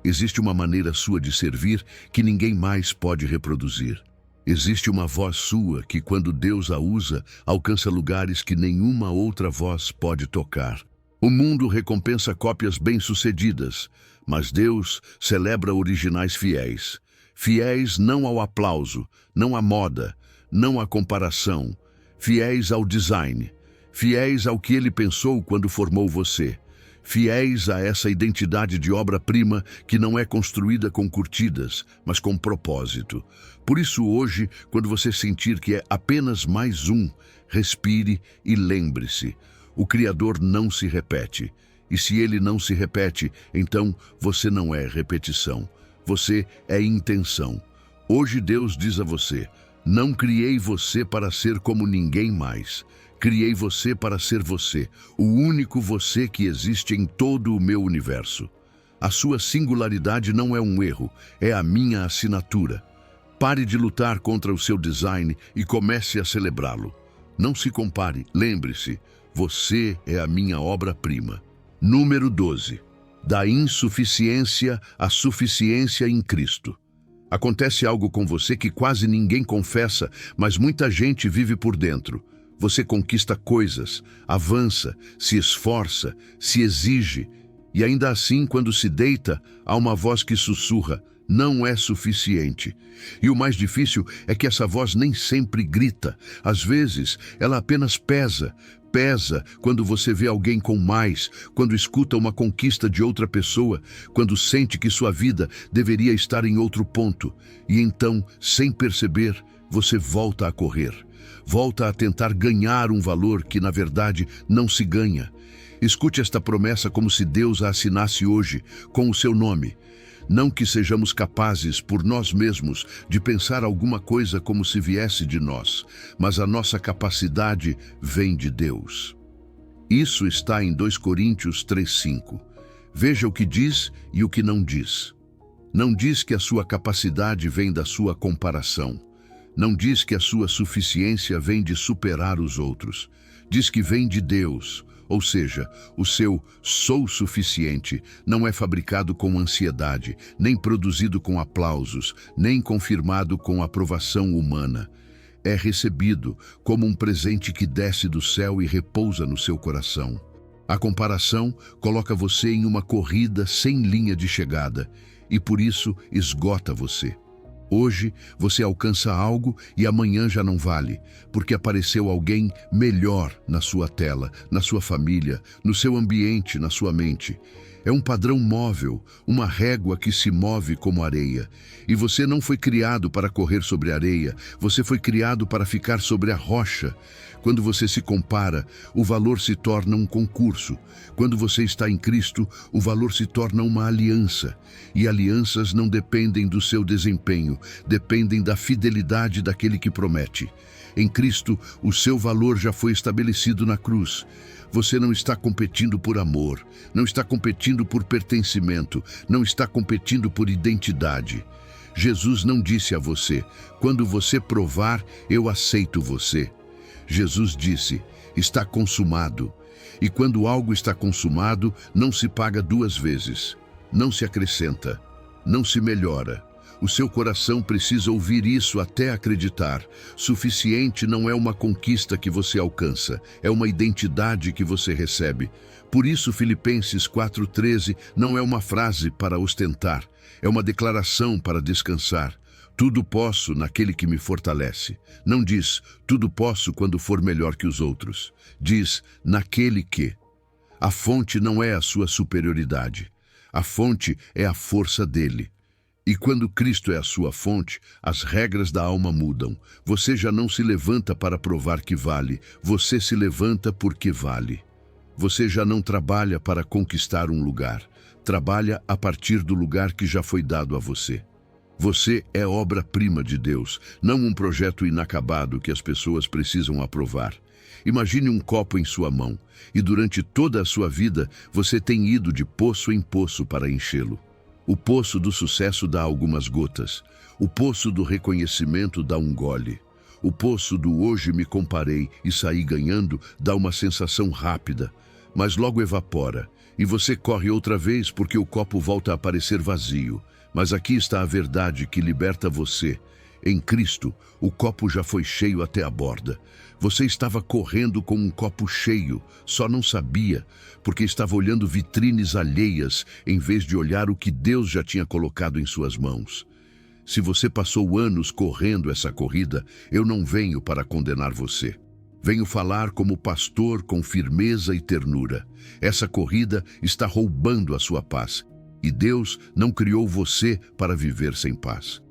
Existe uma maneira sua de servir que ninguém mais pode reproduzir. Existe uma voz sua que, quando Deus a usa, alcança lugares que nenhuma outra voz pode tocar. O mundo recompensa cópias bem-sucedidas, mas Deus celebra originais fiéis. Fiéis não ao aplauso, não à moda, não à comparação. Fiéis ao design. Fiéis ao que Ele pensou quando formou você. Fiéis a essa identidade de obra-prima que não é construída com curtidas, mas com propósito. Por isso hoje, quando você sentir que é apenas mais um, respire e lembre-se: o Criador não se repete. E se Ele não se repete, então você não é repetição. Você é intenção. Hoje Deus diz a você: não criei você para ser como ninguém mais. Criei você para ser você, o único você que existe em todo o meu universo. A sua singularidade não é um erro, é a minha assinatura. Pare de lutar contra o seu design e comece a celebrá-lo. Não se compare, lembre-se, você é a minha obra-prima. Número 12. Da insuficiência à suficiência em Cristo. Acontece algo com você que quase ninguém confessa, mas muita gente vive por dentro. Você conquista coisas, avança, se esforça, se exige, e ainda assim, quando se deita, há uma voz que sussurra: não é suficiente. E o mais difícil é que essa voz nem sempre grita. Às vezes, ela apenas pesa. Pesa quando você vê alguém com mais, quando escuta uma conquista de outra pessoa, quando sente que sua vida deveria estar em outro ponto. E então, sem perceber, você volta a correr. Volta a tentar ganhar um valor que, na verdade, não se ganha. Escute esta promessa como se Deus a assinasse hoje, com o seu nome. Não que sejamos capazes, por nós mesmos, de pensar alguma coisa como se viesse de nós, mas a nossa capacidade vem de Deus. Isso está em 2 Coríntios 3:5. Veja o que diz e o que não diz. Não diz que a sua capacidade vem da sua comparação. Não diz que a sua suficiência vem de superar os outros. Diz que vem de Deus, ou seja, o seu sou suficiente não é fabricado com ansiedade, nem produzido com aplausos, nem confirmado com aprovação humana. É recebido como um presente que desce do céu e repousa no seu coração. A comparação coloca você em uma corrida sem linha de chegada e por isso esgota você. Hoje você alcança algo e amanhã já não vale, porque apareceu alguém melhor na sua tela, na sua família, no seu ambiente, na sua mente. É um padrão móvel, uma régua que se move como areia. E você não foi criado para correr sobre a areia, você foi criado para ficar sobre a rocha. Quando você se compara, o valor se torna um concurso. Quando você está em Cristo, o valor se torna uma aliança. E alianças não dependem do seu desempenho, dependem da fidelidade daquele que promete. Em Cristo, o seu valor já foi estabelecido na cruz. Você não está competindo por amor, não está competindo por pertencimento, não está competindo por identidade. Jesus não disse a você, quando você provar, eu aceito você. Jesus disse, está consumado. E quando algo está consumado, não se paga duas vezes, não se acrescenta, não se melhora. O seu coração precisa ouvir isso até acreditar. Suficiente não é uma conquista que você alcança, é uma identidade que você recebe. Por isso, Filipenses 4,13 não é uma frase para ostentar, é uma declaração para descansar. Tudo posso naquele que me fortalece. Não diz, tudo posso quando for melhor que os outros. Diz, naquele que. A fonte não é a sua superioridade. A fonte é a força dele. E quando Cristo é a sua fonte, as regras da alma mudam. Você já não se levanta para provar que vale, você se levanta porque vale. Você já não trabalha para conquistar um lugar, trabalha a partir do lugar que já foi dado a você. Você é obra-prima de Deus, não um projeto inacabado que as pessoas precisam aprovar. Imagine um copo em sua mão, e durante toda a sua vida você tem ido de poço em poço para enchê-lo. O poço do sucesso dá algumas gotas. O poço do reconhecimento dá um gole. O poço do hoje me comparei e saí ganhando dá uma sensação rápida, mas logo evapora. E você corre outra vez porque o copo volta a parecer vazio. Mas aqui está a verdade que liberta você. Em Cristo, o copo já foi cheio até a borda. Você estava correndo com um copo cheio, só não sabia, porque estava olhando vitrines alheias em vez de olhar o que Deus já tinha colocado em suas mãos. Se você passou anos correndo essa corrida, eu não venho para condenar você. Venho falar como pastor com firmeza e ternura. Essa corrida está roubando a sua paz. E Deus não criou você para viver sem paz.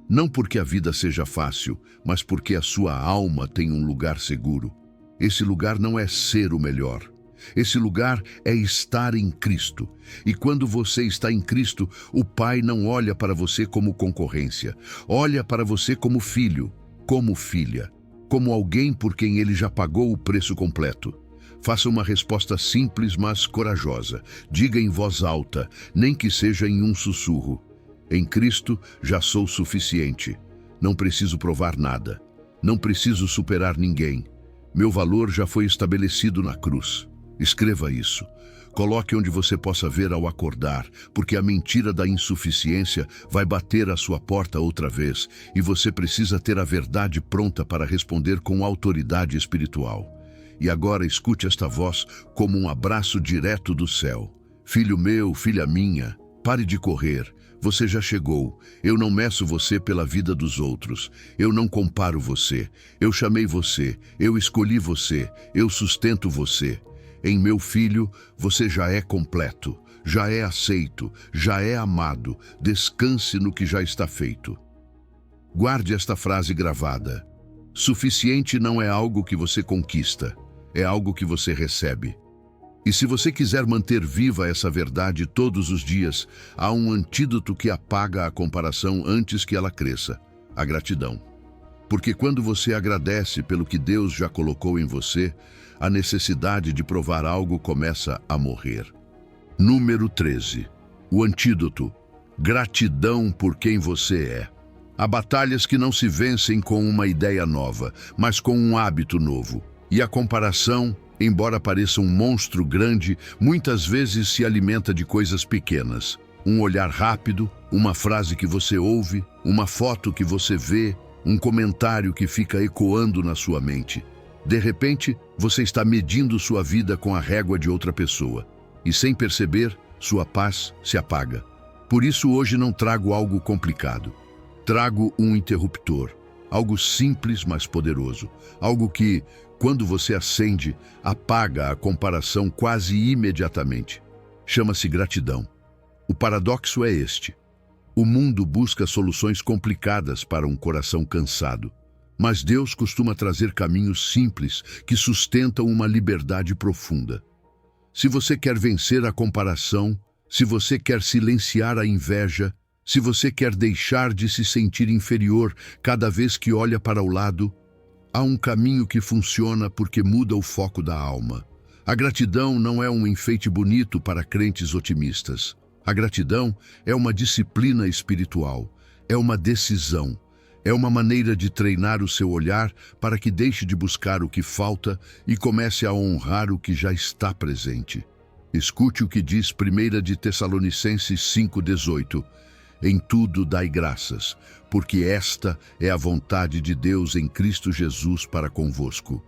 Não porque a vida seja fácil, mas porque a sua alma tem um lugar seguro. Esse lugar não é ser o melhor. Esse lugar é estar em Cristo. E quando você está em Cristo, o Pai não olha para você como concorrência. Olha para você como filho, como filha, como alguém por quem ele já pagou o preço completo. Faça uma resposta simples, mas corajosa. Diga em voz alta, nem que seja em um sussurro. Em Cristo já sou suficiente. Não preciso provar nada. Não preciso superar ninguém. Meu valor já foi estabelecido na cruz. Escreva isso. Coloque onde você possa ver ao acordar, porque a mentira da insuficiência vai bater à sua porta outra vez, e você precisa ter a verdade pronta para responder com autoridade espiritual. E agora escute esta voz como um abraço direto do céu. Filho meu, filha minha, pare de correr. Você já chegou. Eu não meço você pela vida dos outros. Eu não comparo você. Eu chamei você. Eu escolhi você. Eu sustento você. Em meu filho, você já é completo. Já é aceito. Já é amado. Descanse no que já está feito. Guarde esta frase gravada. Suficiente não é algo que você conquista. É algo que você recebe. E se você quiser manter viva essa verdade todos os dias, há um antídoto que apaga a comparação antes que ela cresça: a gratidão. Porque quando você agradece pelo que Deus já colocou em você, a necessidade de provar algo começa a morrer. Número 13. O antídoto. Gratidão por quem você é. Há batalhas que não se vencem com uma ideia nova, mas com um hábito novo. E a comparação, embora pareça um monstro grande, muitas vezes se alimenta de coisas pequenas. Um olhar rápido, uma frase que você ouve, uma foto que você vê, um comentário que fica ecoando na sua mente. De repente, você está medindo sua vida com a régua de outra pessoa. E sem perceber, sua paz se apaga. Por isso hoje não trago algo complicado. Trago um interruptor. Algo simples, mas poderoso. Algo que, quando você acende, apaga a comparação quase imediatamente. Chama-se gratidão. O paradoxo é este. O mundo busca soluções complicadas para um coração cansado. Mas Deus costuma trazer caminhos simples que sustentam uma liberdade profunda. Se você quer vencer a comparação, se você quer silenciar a inveja, se você quer deixar de se sentir inferior cada vez que olha para o lado, há um caminho que funciona porque muda o foco da alma. A gratidão não é um enfeite bonito para crentes otimistas. A gratidão é uma disciplina espiritual, é uma decisão, é uma maneira de treinar o seu olhar para que deixe de buscar o que falta e comece a honrar o que já está presente. Escute o que diz 1 de Tessalonicenses 5,18. Em tudo dai graças, porque esta é a vontade de Deus em Cristo Jesus para convosco.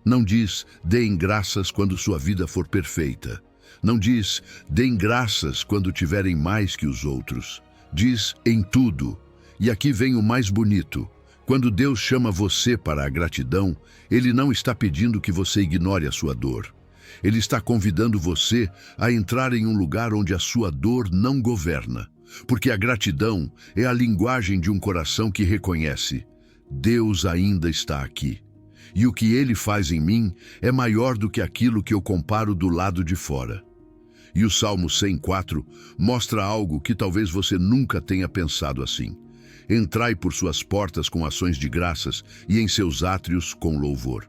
Não diz, deem graças quando sua vida for perfeita. Não diz, deem graças quando tiverem mais que os outros. Diz, em tudo. E aqui vem o mais bonito. Quando Deus chama você para a gratidão, Ele não está pedindo que você ignore a sua dor. Ele está convidando você a entrar em um lugar onde a sua dor não governa. Porque a gratidão é a linguagem de um coração que reconhece: Deus ainda está aqui. E o que Ele faz em mim é maior do que aquilo que eu comparo do lado de fora. E o Salmo 104 mostra algo que talvez você nunca tenha pensado assim. Entrai por suas portas com ações de graças e em seus átrios com louvor.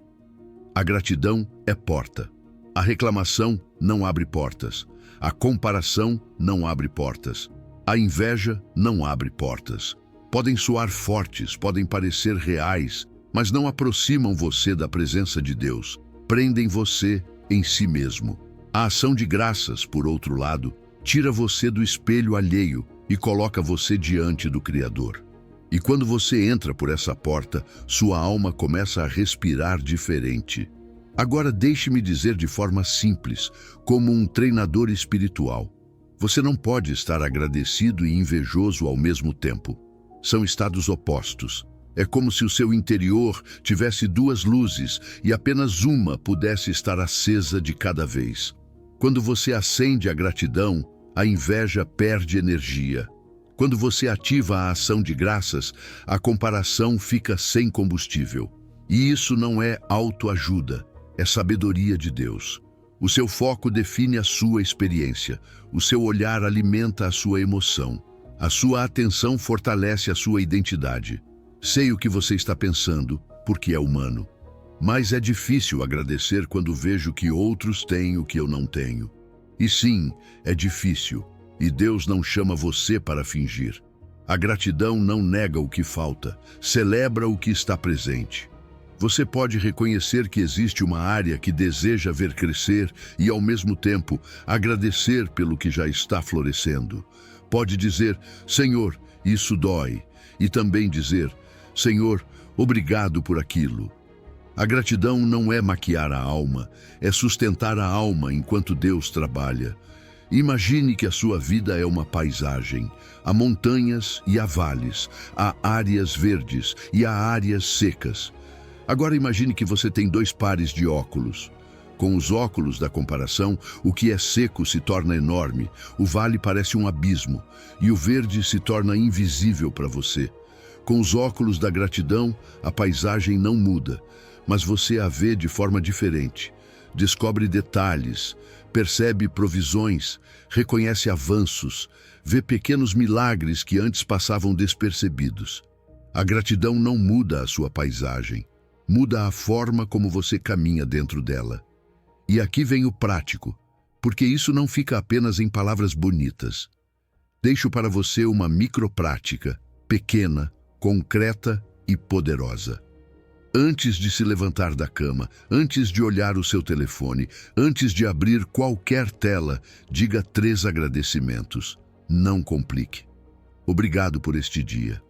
A gratidão é porta. A reclamação não abre portas. A comparação não abre portas. A inveja não abre portas. Podem soar fortes, podem parecer reais, mas não aproximam você da presença de Deus. Prendem você em si mesmo. A ação de graças, por outro lado, tira você do espelho alheio e coloca você diante do Criador. E quando você entra por essa porta, sua alma começa a respirar diferente. Agora deixe-me dizer de forma simples, como um treinador espiritual. Você não pode estar agradecido e invejoso ao mesmo tempo. São estados opostos. É como se o seu interior tivesse duas luzes e apenas uma pudesse estar acesa de cada vez. Quando você acende a gratidão, a inveja perde energia. Quando você ativa a ação de graças, a comparação fica sem combustível. E isso não é autoajuda, é sabedoria de Deus. O seu foco define a sua experiência, o seu olhar alimenta a sua emoção, a sua atenção fortalece a sua identidade. Sei o que você está pensando, porque é humano. Mas é difícil agradecer quando vejo que outros têm o que eu não tenho. E sim, é difícil. E Deus não chama você para fingir. A gratidão não nega o que falta, celebra o que está presente. Você pode reconhecer que existe uma área que deseja ver crescer e, ao mesmo tempo, agradecer pelo que já está florescendo. Pode dizer, Senhor, isso dói. E também dizer, Senhor, obrigado por aquilo. A gratidão não é maquiar a alma, é sustentar a alma enquanto Deus trabalha. Imagine que a sua vida é uma paisagem. Há montanhas e há vales, há áreas verdes e há áreas secas. Agora imagine que você tem dois pares de óculos. Com os óculos da comparação, o que é seco se torna enorme, o vale parece um abismo e o verde se torna invisível para você. Com os óculos da gratidão, a paisagem não muda, mas você a vê de forma diferente. Descobre detalhes, percebe provisões, reconhece avanços, vê pequenos milagres que antes passavam despercebidos. A gratidão não muda a sua paisagem, muda a forma como você caminha dentro dela. E aqui vem o prático. porque isso não fica apenas em palavras bonitas. Deixo para você uma microprática, pequena, concreta e poderosa. Antes de se levantar da cama, antes de olhar o seu telefone, antes de abrir qualquer tela, diga 3 agradecimentos. Não complique. Obrigado por este dia.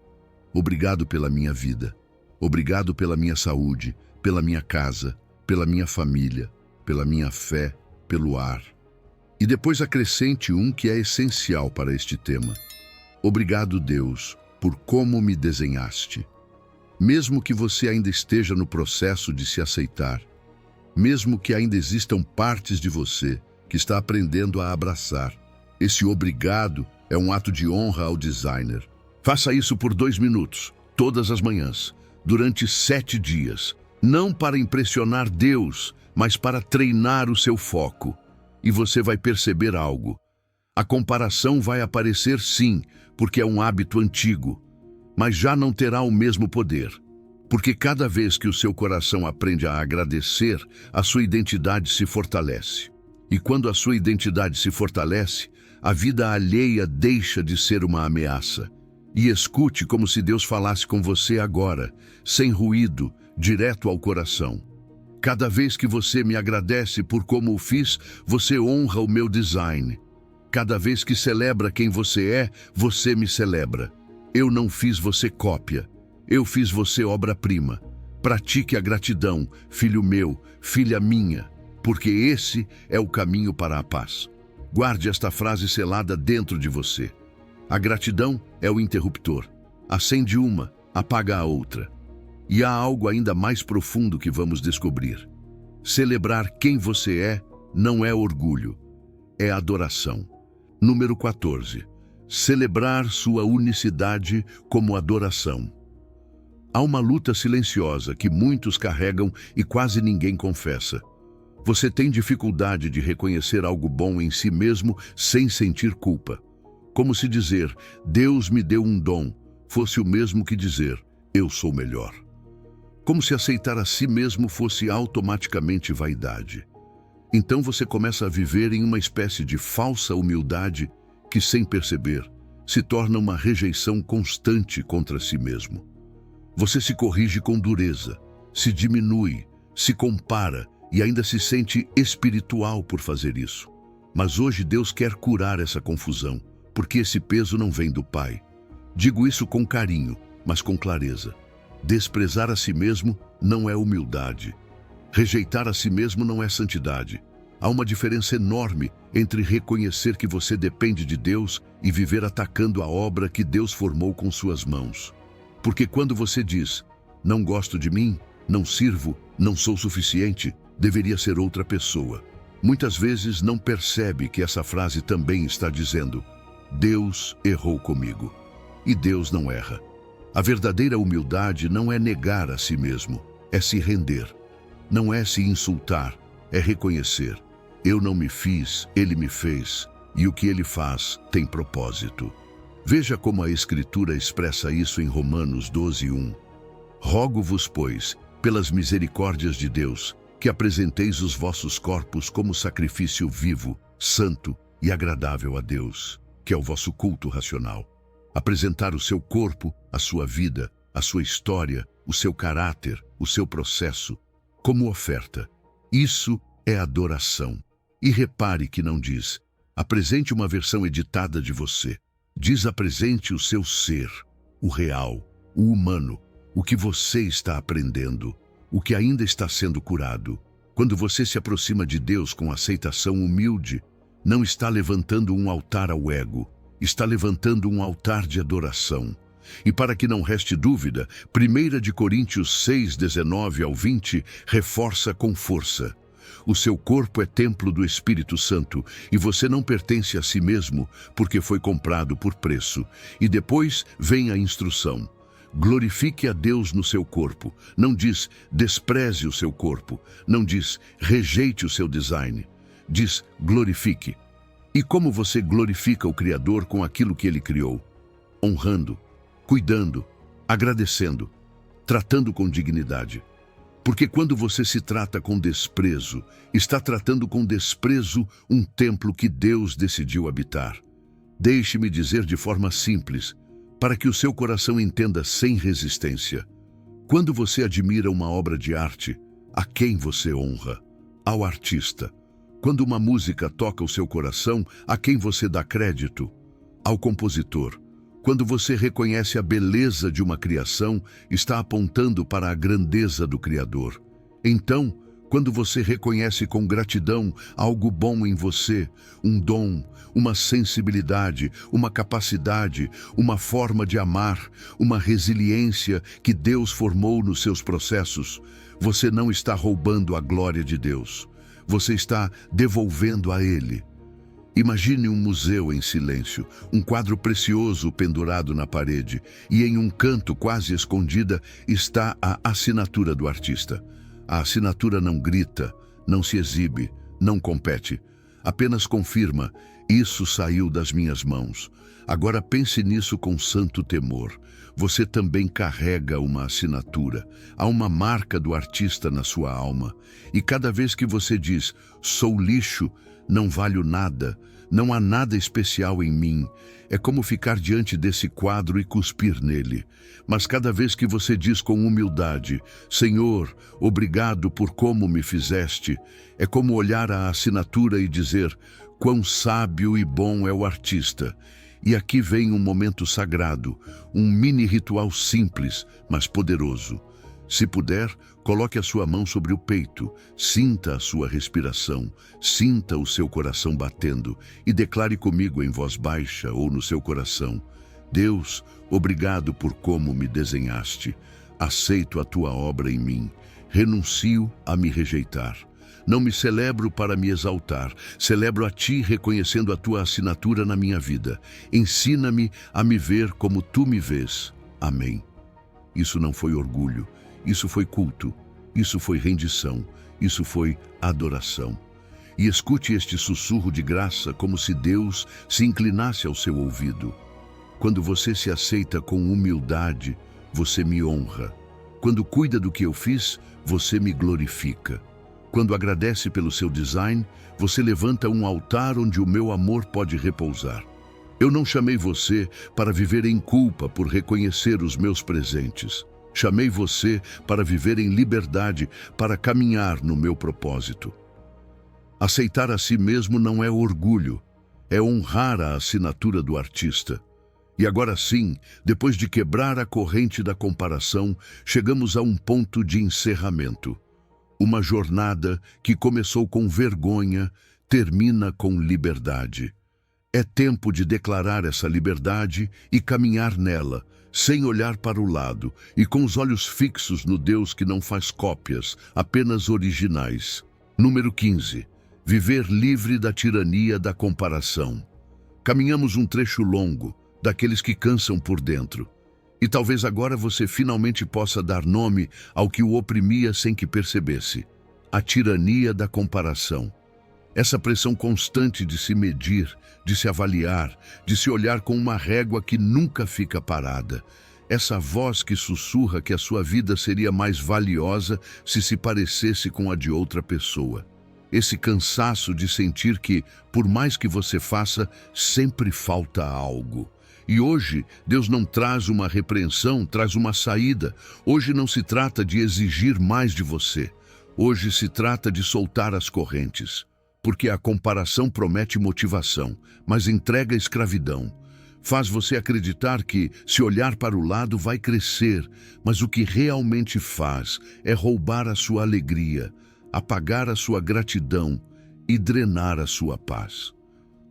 Obrigado pela minha vida. Obrigado pela minha saúde, pela minha casa, pela minha família, pela minha fé, pelo ar. E depois acrescente um que é essencial para este tema. Obrigado, Deus, por como me desenhaste. Mesmo que você ainda esteja no processo de se aceitar, mesmo que ainda existam partes de você que está aprendendo a abraçar, esse obrigado é um ato de honra ao designer. Faça isso por 2 minutos, todas as manhãs, durante 7 dias. Não para impressionar Deus, mas para treinar o seu foco. E você vai perceber algo. A comparação vai aparecer sim, porque é um hábito antigo, mas já não terá o mesmo poder. Porque cada vez que o seu coração aprende a agradecer, a sua identidade se fortalece. E quando a sua identidade se fortalece, a vida alheia deixa de ser uma ameaça. E escute como se Deus falasse com você agora, sem ruído, direto ao coração. Cada vez que você me agradece por como o fiz, você honra o meu design. Cada vez que celebra quem você é, você me celebra. Eu não fiz você cópia. Eu fiz você obra-prima. Pratique a gratidão, filho meu, filha minha, porque esse é o caminho para a paz. Guarde esta frase selada dentro de você. A gratidão é o interruptor. Acende uma, apaga a outra. E há algo ainda mais profundo que vamos descobrir. Celebrar quem você é não é orgulho, é adoração. Número 14. Celebrar sua unicidade como adoração. Há uma luta silenciosa que muitos carregam e quase ninguém confessa. Você tem dificuldade de reconhecer algo bom em si mesmo sem sentir culpa. Como se dizer, Deus me deu um dom, fosse o mesmo que dizer, eu sou melhor. Como se aceitar a si mesmo fosse automaticamente vaidade. Então você começa a viver em uma espécie de falsa humildade que, sem perceber, se torna uma rejeição constante contra si mesmo. Você se corrige com dureza, se diminui, se compara e ainda se sente espiritual por fazer isso. Mas hoje Deus quer curar essa confusão, porque esse peso não vem do Pai. Digo isso com carinho, mas com clareza. Desprezar a si mesmo não é humildade. Rejeitar a si mesmo não é santidade. Há uma diferença enorme entre reconhecer que você depende de Deus e viver atacando a obra que Deus formou com suas mãos. Porque quando você diz, não gosto de mim, não sirvo, não sou suficiente, deveria ser outra pessoa. Muitas vezes não percebe que essa frase também está dizendo, Deus errou comigo. E Deus não erra. A verdadeira humildade não é negar a si mesmo, é se render. Não é se insultar, é reconhecer. Eu não me fiz, Ele me fez, e o que Ele faz tem propósito. Veja como a Escritura expressa isso em Romanos 12:1. Rogo-vos, pois, pelas misericórdias de Deus, que apresenteis os vossos corpos como sacrifício vivo, santo e agradável a Deus, que é o vosso culto racional. Apresentar o seu corpo, a sua vida, a sua história, o seu caráter, o seu processo, como oferta. Isso é adoração. E repare que não diz, apresente uma versão editada de você. Diz apresente o seu ser, o real, o humano, o que você está aprendendo, o que ainda está sendo curado. Quando você se aproxima de Deus com aceitação humilde, não está levantando um altar ao ego, está levantando um altar de adoração. E para que não reste dúvida, 1 Coríntios 6:19-20 reforça com força. O seu corpo é templo do Espírito Santo e você não pertence a si mesmo porque foi comprado por preço. E depois vem a instrução. Glorifique a Deus no seu corpo. Não diz despreze o seu corpo. Não diz rejeite o seu design. Diz glorifique. E como você glorifica o Criador com aquilo que Ele criou? Honrando, cuidando, agradecendo, tratando com dignidade. Porque quando você se trata com desprezo, está tratando com desprezo um templo que Deus decidiu habitar. Deixe-me dizer de forma simples, para que o seu coração entenda sem resistência. Quando você admira uma obra de arte, a quem você honra? Ao artista. Quando uma música toca o seu coração, a quem você dá crédito? Ao compositor. Quando você reconhece a beleza de uma criação, está apontando para a grandeza do Criador. Então, quando você reconhece com gratidão algo bom em você, um dom, uma sensibilidade, uma capacidade, uma forma de amar, uma resiliência que Deus formou nos seus processos, você não está roubando a glória de Deus. Você está devolvendo a Ele. Imagine um museu em silêncio, um quadro precioso pendurado na parede, e em um canto quase escondida está a assinatura do artista. A assinatura não grita, não se exibe, não compete. Apenas confirma, isso saiu das minhas mãos. Agora pense nisso com santo temor. Você também carrega uma assinatura. Há uma marca do artista na sua alma. E cada vez que você diz, sou lixo, não valho nada, não há nada especial em mim, é como ficar diante desse quadro e cuspir nele. Mas cada vez que você diz com humildade, Senhor, obrigado por como me fizeste, é como olhar a assinatura e dizer, quão sábio e bom é o artista. E aqui vem um momento sagrado, um mini ritual simples, mas poderoso. Se puder, coloque a sua mão sobre o peito, sinta a sua respiração, sinta o seu coração batendo e declare comigo em voz baixa ou no seu coração, Deus, obrigado por como me desenhaste. Aceito a tua obra em mim. Renuncio a me rejeitar. Não me celebro para me exaltar. Celebro a ti reconhecendo a tua assinatura na minha vida. Ensina-me a me ver como tu me vês. Amém. Isso não foi orgulho. Isso foi culto. Isso foi rendição. Isso foi adoração. E escute este sussurro de graça como se Deus se inclinasse ao seu ouvido. Quando você se aceita com humildade, você me honra. Quando cuida do que eu fiz, você me glorifica. Quando agradece pelo seu design, você levanta um altar onde o meu amor pode repousar. Eu não chamei você para viver em culpa por reconhecer os meus presentes. Chamei você para viver em liberdade, para caminhar no meu propósito. Aceitar a si mesmo não é orgulho, é honrar a assinatura do artista. E agora sim, depois de quebrar a corrente da comparação, chegamos a um ponto de encerramento. Uma jornada que começou com vergonha, termina com liberdade. É tempo de declarar essa liberdade e caminhar nela, sem olhar para o lado e com os olhos fixos no Deus que não faz cópias, apenas originais. Número 15. Viver livre da tirania da comparação. Caminhamos um trecho longo, daqueles que cansam por dentro. E talvez agora você finalmente possa dar nome ao que o oprimia sem que percebesse. A tirania da comparação. Essa pressão constante de se medir, de se avaliar, de se olhar com uma régua que nunca fica parada. Essa voz que sussurra que a sua vida seria mais valiosa se parecesse com a de outra pessoa. Esse cansaço de sentir que, por mais que você faça, sempre falta algo. E hoje, Deus não traz uma repreensão, traz uma saída. Hoje não se trata de exigir mais de você. Hoje se trata de soltar as correntes. Porque a comparação promete motivação, mas entrega escravidão. Faz você acreditar que, se olhar para o lado, vai crescer, mas o que realmente faz é roubar a sua alegria, apagar a sua gratidão e drenar a sua paz.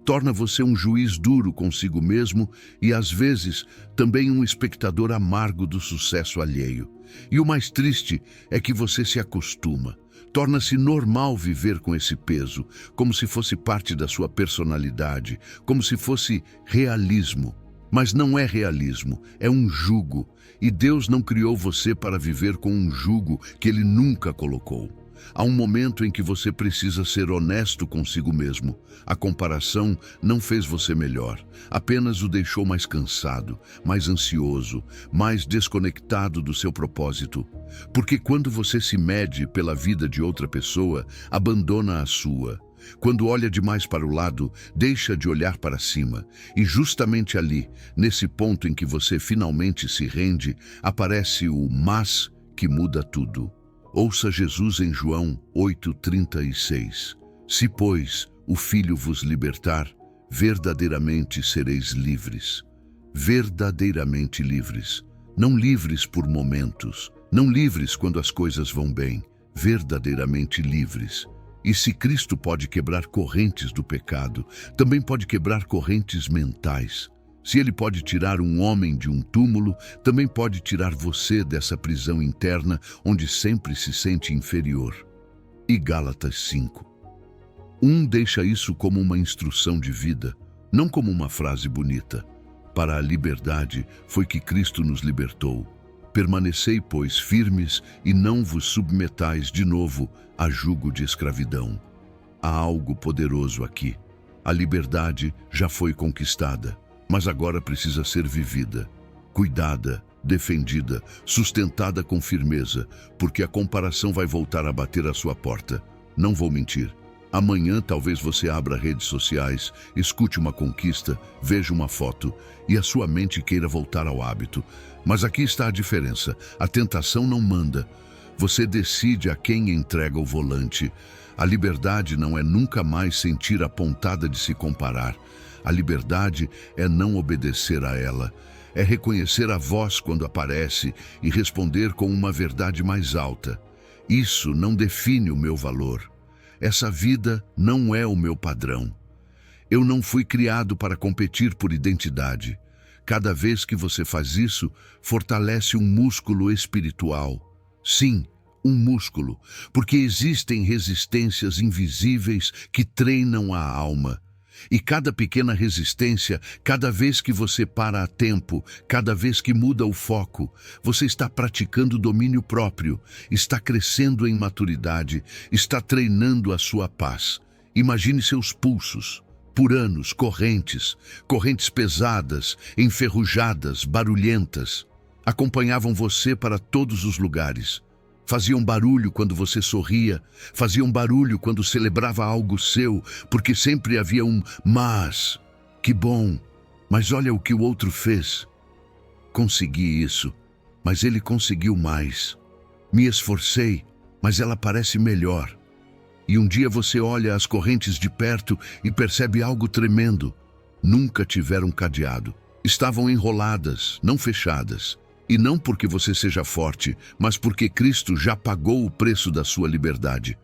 Torna você um juiz duro consigo mesmo e, às vezes, também um espectador amargo do sucesso alheio. E o mais triste é que você se acostuma. Torna-se normal viver com esse peso, como se fosse parte da sua personalidade, como se fosse realismo. Mas não é realismo, é um jugo. E Deus não criou você para viver com um jugo que Ele nunca colocou. Há um momento em que você precisa ser honesto consigo mesmo. A comparação não fez você melhor, apenas o deixou mais cansado, mais ansioso, mais desconectado do seu propósito. Porque quando você se mede pela vida de outra pessoa, abandona a sua. Quando olha demais para o lado, deixa de olhar para cima. E justamente ali, nesse ponto em que você finalmente se rende, aparece o mas que muda tudo. Ouça Jesus em João 8,36. Se, pois, o Filho vos libertar, verdadeiramente sereis livres. Verdadeiramente livres. Não livres por momentos, não livres quando as coisas vão bem, verdadeiramente livres. E se Cristo pode quebrar correntes do pecado, também pode quebrar correntes mentais. Se Ele pode tirar um homem de um túmulo, também pode tirar você dessa prisão interna onde sempre se sente inferior. E Gálatas 5. Deixa isso como uma instrução de vida, não como uma frase bonita. Para a liberdade foi que Cristo nos libertou. Permanecei, pois, firmes e não vos submetais de novo a jugo de escravidão. Há algo poderoso aqui. A liberdade já foi conquistada, mas agora precisa ser vivida, cuidada, defendida, sustentada com firmeza, porque a comparação vai voltar a bater à sua porta. Não vou mentir. Amanhã talvez você abra redes sociais, escute uma conquista, veja uma foto e a sua mente queira voltar ao hábito. Mas aqui está a diferença. A tentação não manda. Você decide a quem entrega o volante. A liberdade não é nunca mais sentir a pontada de se comparar. A liberdade é não obedecer a ela. É reconhecer a voz quando aparece e responder com uma verdade mais alta. Isso não define o meu valor. Essa vida não é o meu padrão. Eu não fui criado para competir por identidade. Cada vez que você faz isso, fortalece um músculo espiritual. Sim, um músculo, porque existem resistências invisíveis que treinam a alma. E cada pequena resistência, cada vez que você para a tempo, cada vez que muda o foco, você está praticando domínio próprio, está crescendo em maturidade, está treinando a sua paz. Imagine seus pulsos, por anos, correntes pesadas, enferrujadas, barulhentas, acompanhavam você para todos os lugares. Faziam barulho quando você sorria, faziam barulho quando celebrava algo seu, porque sempre havia um mas. Que bom, mas olha o que o outro fez. Consegui isso, mas ele conseguiu mais. Me esforcei, mas ela parece melhor. E um dia você olha as correntes de perto e percebe algo tremendo. Nunca tiveram cadeado. Estavam enroladas, não fechadas. E não porque você seja forte, mas porque Cristo já pagou o preço da sua liberdade.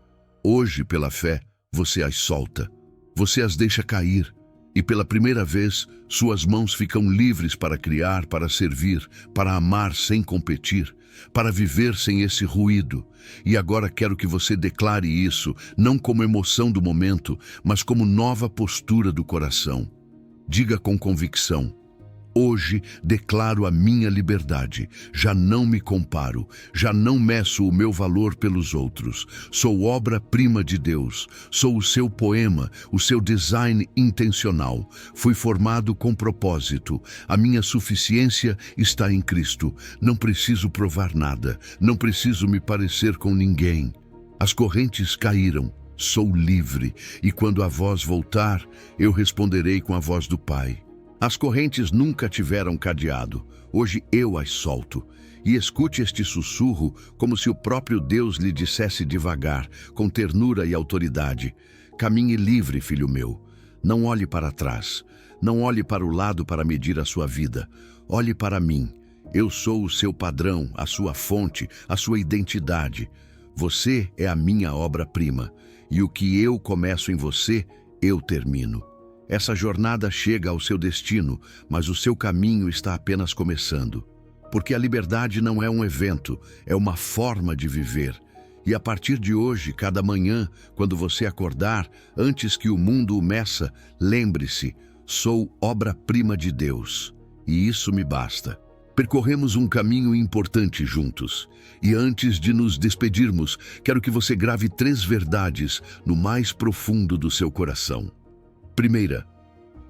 Hoje, pela fé, você as solta. Você as deixa cair. E pela primeira vez, suas mãos ficam livres para criar, para servir, para amar sem competir, para viver sem esse ruído. E agora quero que você declare isso, não como emoção do momento, mas como nova postura do coração. Diga com convicção: hoje declaro a minha liberdade. Já não me comparo, já não meço o meu valor pelos outros. Sou obra-prima de Deus, sou o seu poema, o seu design intencional. Fui formado com propósito. A minha suficiência está em Cristo. Não preciso provar nada, não preciso me parecer com ninguém. As correntes caíram. Sou livre, e quando a voz voltar, eu responderei com a voz do Pai. As correntes nunca tiveram cadeado, hoje eu as solto. E escute este sussurro como se o próprio Deus lhe dissesse devagar, com ternura e autoridade: caminhe livre, filho meu. Não olhe para trás, não olhe para o lado para medir a sua vida. Olhe para mim. Eu sou o seu padrão, a sua fonte, a sua identidade. Você é a minha obra-prima, e o que eu começo em você, eu termino. Essa jornada chega ao seu destino, mas o seu caminho está apenas começando. Porque a liberdade não é um evento, é uma forma de viver. E a partir de hoje, cada manhã, quando você acordar, antes que o mundo o meça, lembre-se: sou obra-prima de Deus. E isso me basta. Percorremos um caminho importante juntos. E antes de nos despedirmos, quero que você grave 3 verdades no mais profundo do seu coração. Primeira,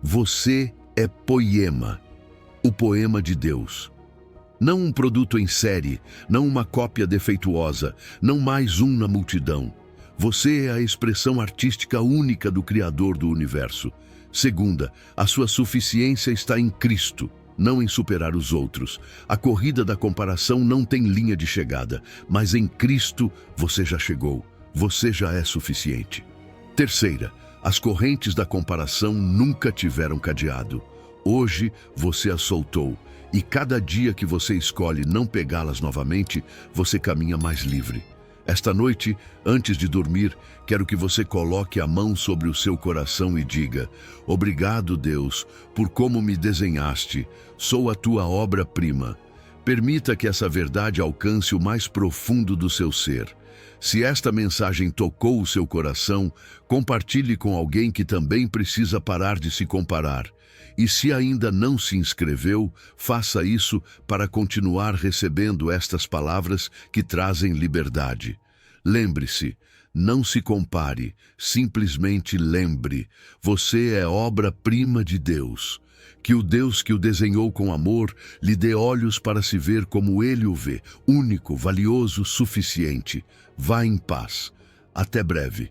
você é poema, o poema de Deus. Não um produto em série, não uma cópia defeituosa, não mais um na multidão. Você é a expressão artística única do Criador do universo. Segunda, a sua suficiência está em Cristo, não em superar os outros. A corrida da comparação não tem linha de chegada, mas em Cristo você já chegou, você já é suficiente. Terceira, as correntes da comparação nunca tiveram cadeado. Hoje você as soltou, e cada dia que você escolhe não pegá-las novamente, você caminha mais livre. Esta noite, antes de dormir, quero que você coloque a mão sobre o seu coração e diga: obrigado, Deus, por como me desenhaste. Sou a tua obra-prima. Permita que essa verdade alcance o mais profundo do seu ser. Se esta mensagem tocou o seu coração, compartilhe com alguém que também precisa parar de se comparar. E se ainda não se inscreveu, faça isso para continuar recebendo estas palavras que trazem liberdade. Lembre-se, não se compare, simplesmente lembre, você é obra-prima de Deus. Que o Deus que o desenhou com amor lhe dê olhos para se ver como Ele o vê, único, valioso, suficiente. Vá em paz. Até breve.